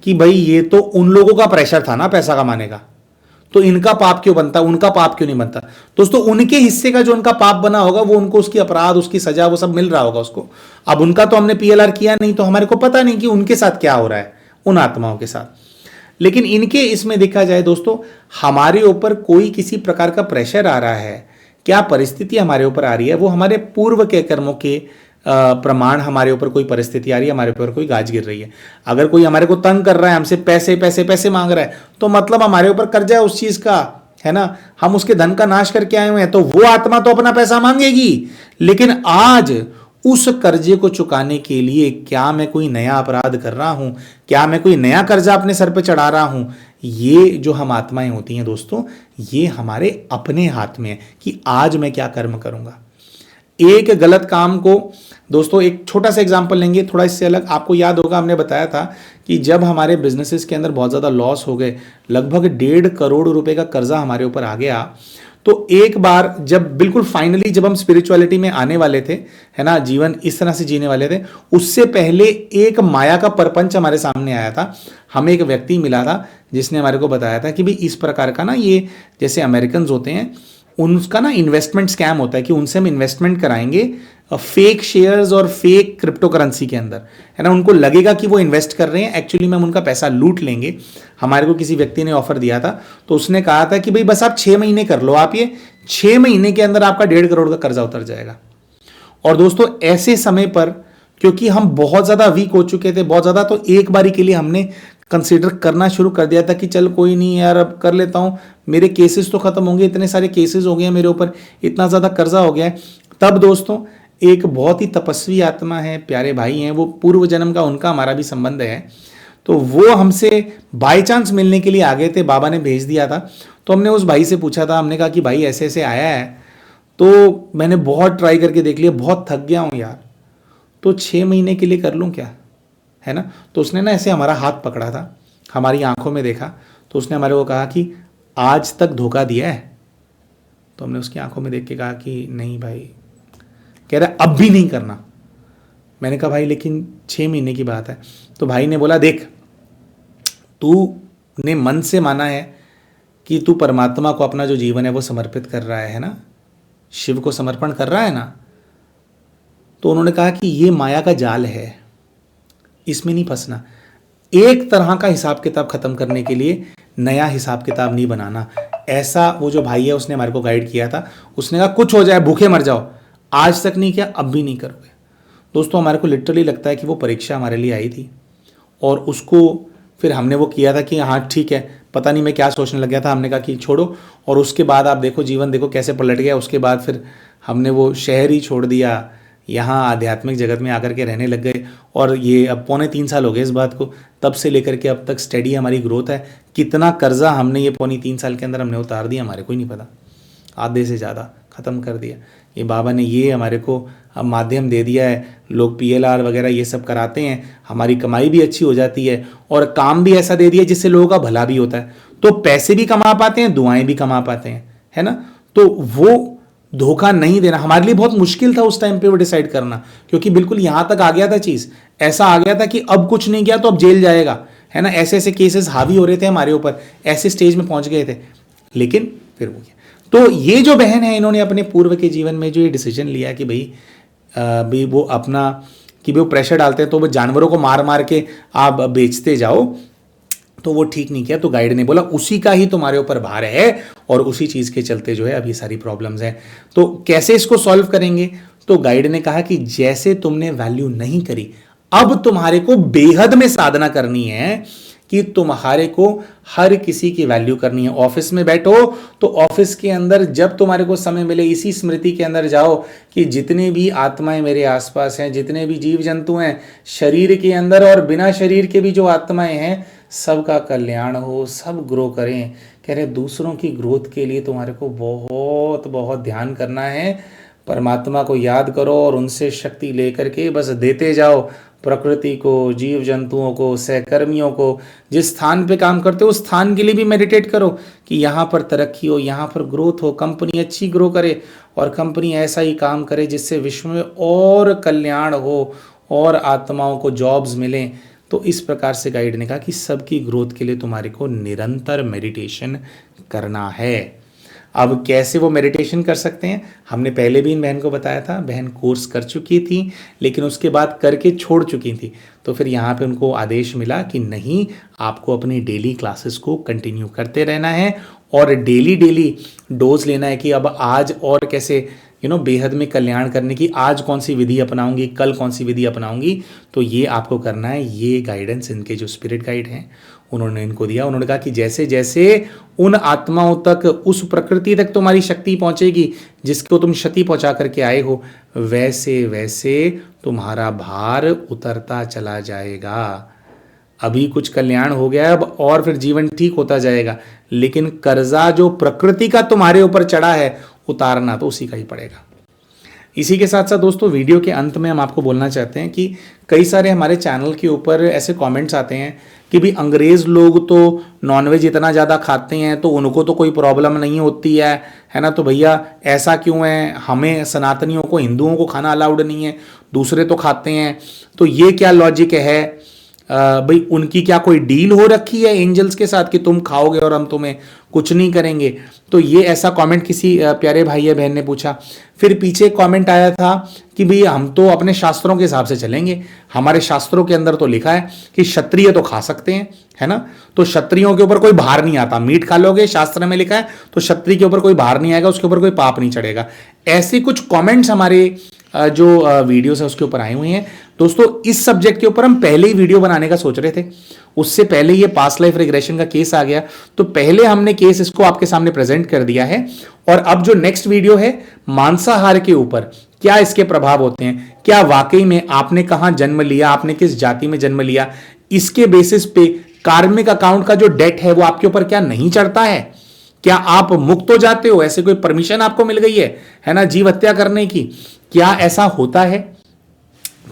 कि भाई ये तो उन लोगों का प्रेशर था ना पैसा कमाने का, तो इनका पाप क्यों बनता, उनका पाप क्यों नहीं बनता। दोस्तों उनके हिस्से का जो उनका पाप बना होगा वो उनको उसकी अपराध, उसकी सजा, वो सब मिल रहा होगा उसको। अब उनका तो हमने पीएलआर किया नहीं, तो हमारे को पता नहीं कि उनके साथ क्या हो रहा है, उन आत्माओं के साथ। लेकिन इनके इसमें देखा जाए दोस्तों, हमारे ऊपर कोई किसी प्रकार का प्रेशर आ रहा है, क्या परिस्थिति हमारे ऊपर आ रही है, वो हमारे पूर्व के कर्मों के प्रमाण हमारे ऊपर कोई परिस्थिति आ रही है, हमारे ऊपर कोई गाज गिर रही है। अगर कोई हमारे को तंग कर रहा है, हमसे पैसे पैसे पैसे मांग रहा है, तो मतलब हमारे ऊपर कर्जा है उस चीज का, है ना। हम उसके धन का नाश करके आए हुए हैं, तो वो आत्मा तो अपना पैसा मांगेगी। लेकिन आज उस कर्जे को चुकाने के लिए क्या मैं कोई नया अपराध कर रहा हूं, क्या मैं कोई नया कर्जा अपने सर पे चढ़ा रहा हूं, ये जो हम आत्माएं होती हैं दोस्तों, ये हमारे अपने हाथ में है कि आज मैं क्या कर्म करूंगा। एक गलत काम को दोस्तों, एक छोटा सा एग्जांपल लेंगे थोड़ा इससे अलग। आपको याद होगा हमने बताया था कि जब हमारे बिजनेसेस के अंदर बहुत ज़्यादा लॉस हो गए, लगभग 1.5 करोड़ रुपए का कर्जा हमारे ऊपर आ गया, तो एक बार जब बिल्कुल फाइनली जब हम स्पिरिचुअलिटी में आने वाले थे, है ना, जीवन इस तरह से जीने वाले थे, उससे पहले एक माया का परपंच हमारे सामने आया था। हमें एक व्यक्ति मिला था जिसने हमारे को बताया था कि भाई इस प्रकार का ना, ये जैसे अमेरिकन होते हैं उनका ना इन्वेस्टमेंट स्कैम होता है कि उनसे हम इन्वेस्टमेंट कराएंगे फेक शेयर्स और फेक क्रिप्टो करेंसी के अंदर, है ना। उनको लगेगा कि वो इन्वेस्ट कर रहे हैं, एक्चुअली में हम उनका पैसा लूट लेंगे। हमारे को किसी व्यक्ति ने ऑफर दिया था, तो उसने कहा था कि भाई बस आप 6 महीने कर लो, आप ये 6 महीने के अंदर आपका 1.5 करोड़ का कर्जा उतर जाएगा। और दोस्तों ऐसे समय पर क्योंकि हम बहुत ज़्यादा वीक हो चुके थे, बहुत ज़्यादा, तो एक बारी के लिए हमने कंसीडर करना शुरू कर दिया था कि चल कोई नहीं यार, अब कर लेता हूँ, मेरे केसेस तो ख़त्म होंगे, इतने सारे केसेस हो गए हैं मेरे ऊपर, इतना ज़्यादा कर्जा हो गया है। तब दोस्तों एक बहुत ही तपस्वी आत्मा है, प्यारे भाई हैं, वो पूर्व जन्म का उनका हमारा भी संबंध है, तो वो हमसे बाय चांस मिलने के लिए आ गए थे, बाबा ने भेज दिया था। तो हमने उस भाई से पूछा था, हमने कहा कि भाई ऐसे ऐसे आया है, तो मैंने बहुत ट्राई करके देख लिया, बहुत थक गया हूँ यार, तो 6 महीने के लिए कर लूँ क्या, है ना। तो उसने ना ऐसे हमारा हाथ पकड़ा था, हमारी आंखों में देखा, तो उसने हमारे को कहा कि आज तक धोखा दिया है। तो हमने उसकी आंखों में देख के कहा कि नहीं भाई। कह रहा अब भी नहीं करना। मैंने कहा भाई लेकिन 6 महीने की बात है। तो भाई ने बोला देख, तूने मन से माना है कि तू परमात्मा को अपना जो जीवन है वो समर्पित कर रहा है ना, शिव को समर्पण कर रहा है ना। तो उन्होंने कहा कि ये माया का जाल है, इसमें नहीं फंसना, एक तरह का हिसाब किताब खत्म करने के लिए नया हिसाब किताब नहीं बनाना। ऐसा वो जो भाई है उसने हमारे को गाइड किया था। उसने कहा कुछ हो जाए, भूखे मर जाओ, आज तक नहीं किया, अब भी नहीं करोगे। दोस्तों हमारे को लिटरली लगता है कि वो परीक्षा हमारे लिए आई थी, और उसको फिर हमने वो किया था कि हाँ ठीक है, पता नहीं मैं क्या सोचने लग गया था, हमने कहा कि छोड़ो। और उसके बाद आप देखो जीवन देखो कैसे पलट गया। उसके बाद फिर हमने वो शहर ही छोड़ दिया, यहाँ आध्यात्मिक जगत में आकर के रहने लग गए। और ये अब 2.25 साल हो गए इस बात को, तब से लेकर के अब तक स्टडी हमारी ग्रोथ है। कितना कर्जा हमने ये 2.25 साल के अंदर हमने उतार दिया हमारे को ही नहीं पता, आधे से ज़्यादा ख़त्म कर दिया। ये बाबा ने ये हमारे को अब माध्यम दे दिया है, लोग PLR वगैरह ये सब कराते हैं, हमारी कमाई भी अच्छी हो जाती है, और काम भी ऐसा दे दिया जिससे लोगों का भला भी होता है। तो पैसे भी कमा पाते हैं, दुआएं भी कमा पाते हैं, है ना। तो वो धोखा नहीं देना हमारे लिए बहुत मुश्किल था उस टाइम पे वो डिसाइड करना, क्योंकि बिल्कुल यहाँ तक आ गया था चीज़, ऐसा आ गया था कि अब कुछ नहीं किया तो अब जेल जाएगा, है ना। ऐसे ऐसे केसेस हावी हो रहे थे हमारे ऊपर, ऐसे स्टेज में पहुंच गए थे। लेकिन फिर वो किया। तो ये जो बहन है, इन्होंने अपने पूर्व के जीवन में जो ये डिसीजन लिया कि भाई वो अपना कि वो प्रेशर डालते हैं तो वो जानवरों को मार मार के आप बेचते जाओ, तो वो ठीक नहीं किया। तो गाइड ने बोला उसी का ही तुम्हारे ऊपर भार है, और उसी चीज़ के चलते जो है अभी सारी प्रॉब्लम्स हैं। तो कैसे इसको सॉल्व करेंगे? तो गाइड ने कहा कि जैसे तुमने वैल्यू नहीं करी, अब तुम्हारे को बेहद में साधना करनी है कि तुम्हारे को हर किसी की वैल्यू करनी है। ऑफिस में बैठो तो ऑफिस के अंदर जब तुम्हारे को समय मिले इसी स्मृति के अंदर जाओ कि जितने भी आत्माएं मेरे आसपास हैं, जितने भी जीव जंतु हैं शरीर के अंदर और बिना शरीर के भी जो आत्माएं हैं, सबका कल्याण हो, सब ग्रो करें। कह रहे दूसरों की ग्रोथ के लिए तुम्हारे को बहुत बहुत ध्यान करना है। परमात्मा को याद करो और उनसे शक्ति लेकर के बस देते जाओ, प्रकृति को, जीव जंतुओं को, सहकर्मियों को, जिस स्थान पे काम करते हो उस स्थान के लिए भी मेडिटेट करो कि यहाँ पर तरक्की हो, यहाँ पर ग्रोथ हो, कंपनी अच्छी ग्रो करे, और कंपनी ऐसा ही काम करे जिससे विश्व में और कल्याण हो और आत्माओं को जॉब्स मिलें। तो इस प्रकार से गाइड ने कहा कि सबकी ग्रोथ के लिए तुम्हारे को निरंतर मेडिटेशन करना है। अब कैसे वो मेडिटेशन कर सकते हैं, हमने पहले भी इन बहन को बताया था। बहन कोर्स कर चुकी थी लेकिन उसके बाद करके छोड़ चुकी थी, तो फिर यहाँ पे उनको आदेश मिला कि नहीं, आपको अपनी डेली क्लासेस को कंटिन्यू करते रहना है और डेली डोज लेना है कि अब आज और कैसे बेहद में कल्याण करने की, आज कौन सी विधि अपनाऊंगी, कल कौन सी विधि अपनाऊंगी। तो ये आपको करना है। ये गाइडेंस इनके जो स्पिरिट गाइड हैं उन्होंने इनको दिया। उन्होंने कहा कि जैसे जैसे उन आत्माओं तक, उस प्रकृति तक तुम्हारी शक्ति पहुंचेगी जिसको तुम क्षति पहुंचा करके आए हो, वैसे वैसे तुम्हारा भार उतरता चला जाएगा। अभी कुछ कल्याण हो गया अब और फिर जीवन ठीक होता जाएगा, लेकिन कर्जा जो प्रकृति का तुम्हारे ऊपर चढ़ा है उतारना तो उसी का ही पड़ेगा। इसी के साथ साथ दोस्तों वीडियो के अंत में हम आपको बोलना चाहते हैं कि कई सारे हमारे चैनल के ऊपर ऐसे कमेंट्स आते हैं कि भी अंग्रेज़ लोग तो नॉनवेज इतना ज़्यादा खाते हैं तो उनको तो कोई प्रॉब्लम नहीं होती है ना, तो भैया ऐसा क्यों है, हमें सनातनियों को, हिंदुओं को खाना अलाउड नहीं है, दूसरे तो खाते हैं, तो ये क्या लॉजिक है भाई उनकी क्या कोई डील हो रखी है एंजल्स के साथ कि तुम खाओगे और हम तुम्हें कुछ नहीं करेंगे? तो ये ऐसा कमेंट किसी प्यारे भाई या बहन ने पूछा। फिर पीछे कमेंट आया था कि भाई हम तो अपने शास्त्रों के हिसाब से चलेंगे, हमारे शास्त्रों के अंदर तो लिखा है कि क्षत्रिय तो खा सकते हैं, है ना, तो क्षत्रियों के ऊपर कोई भार नहीं आता, मीट खा लोगे शास्त्र में लिखा है तो क्षत्रिय के ऊपर कोई भार नहीं आएगा, उसके ऊपर कोई पाप नहीं चढ़ेगा। ऐसे कुछ कमेंट्स हमारे जो वीडियोस है उसके ऊपर आए हुए हैं। दोस्तों इस सब्जेक्ट के ऊपर हम पहले ही वीडियो बनाने का सोच रहे थे, उससे पहले ये पास्ट लाइफ रिग्रेशन का केस आ गया, तो पहले हमने केस इसको आपके सामने प्रेजेंट कर दिया है। और अब जो नेक्स्ट वीडियो है मांसाहार के ऊपर, क्या इसके प्रभाव होते हैं, क्या वाकई में आपने कहां जन्म लिया, आपने किस जाति में जन्म लिया, इसके बेसिस पे कार्मिक अकाउंट का जो डेट है वो आपके ऊपर क्या नहीं चढ़ता है, क्या आप मुक्त हो जाते हो, ऐसे कोई परमिशन आपको मिल गई है ना, जीव हत्या करने की, क्या ऐसा होता है?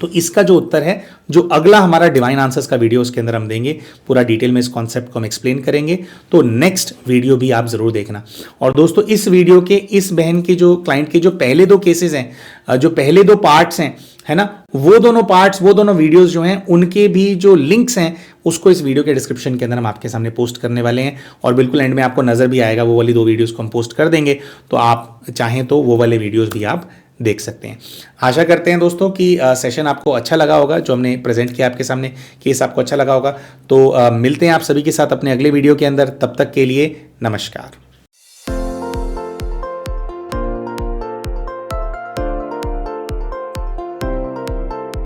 तो इसका जो उत्तर है, जो अगला हमारा डिवाइन आंसर्स का वीडियो उसके अंदर हम देंगे, पूरा डिटेल में इस कॉन्सेप्ट को हम एक्सप्लेन करेंगे, तो नेक्स्ट वीडियो भी आप जरूर देखना। और दोस्तों इस वीडियो के, इस बहन के जो क्लाइंट के जो पहले दो केसेस हैं, जो पहले दो पार्ट्स हैं, है ना, वो दोनों पार्ट्स, वो दोनों वीडियोस जो हैं उनके भी जो लिंक्स हैं उसको इस वीडियो के डिस्क्रिप्शन के अंदर हम आपके सामने पोस्ट करने वाले हैं, और बिल्कुल एंड में आपको नजर भी आएगा, वो वाली दो वीडियोस को हम पोस्ट कर देंगे, तो आप चाहें तो वो वाले वीडियोस भी आप देख सकते हैं। आशा करते हैं दोस्तों कि सेशन आपको अच्छा लगा होगा, जो हमने प्रेजेंट किया आपके सामने, केस आपको अच्छा लगा होगा। तो मिलते हैं आप सभी के साथ अपने अगले वीडियो के अंदर, तब तक के लिए नमस्कार।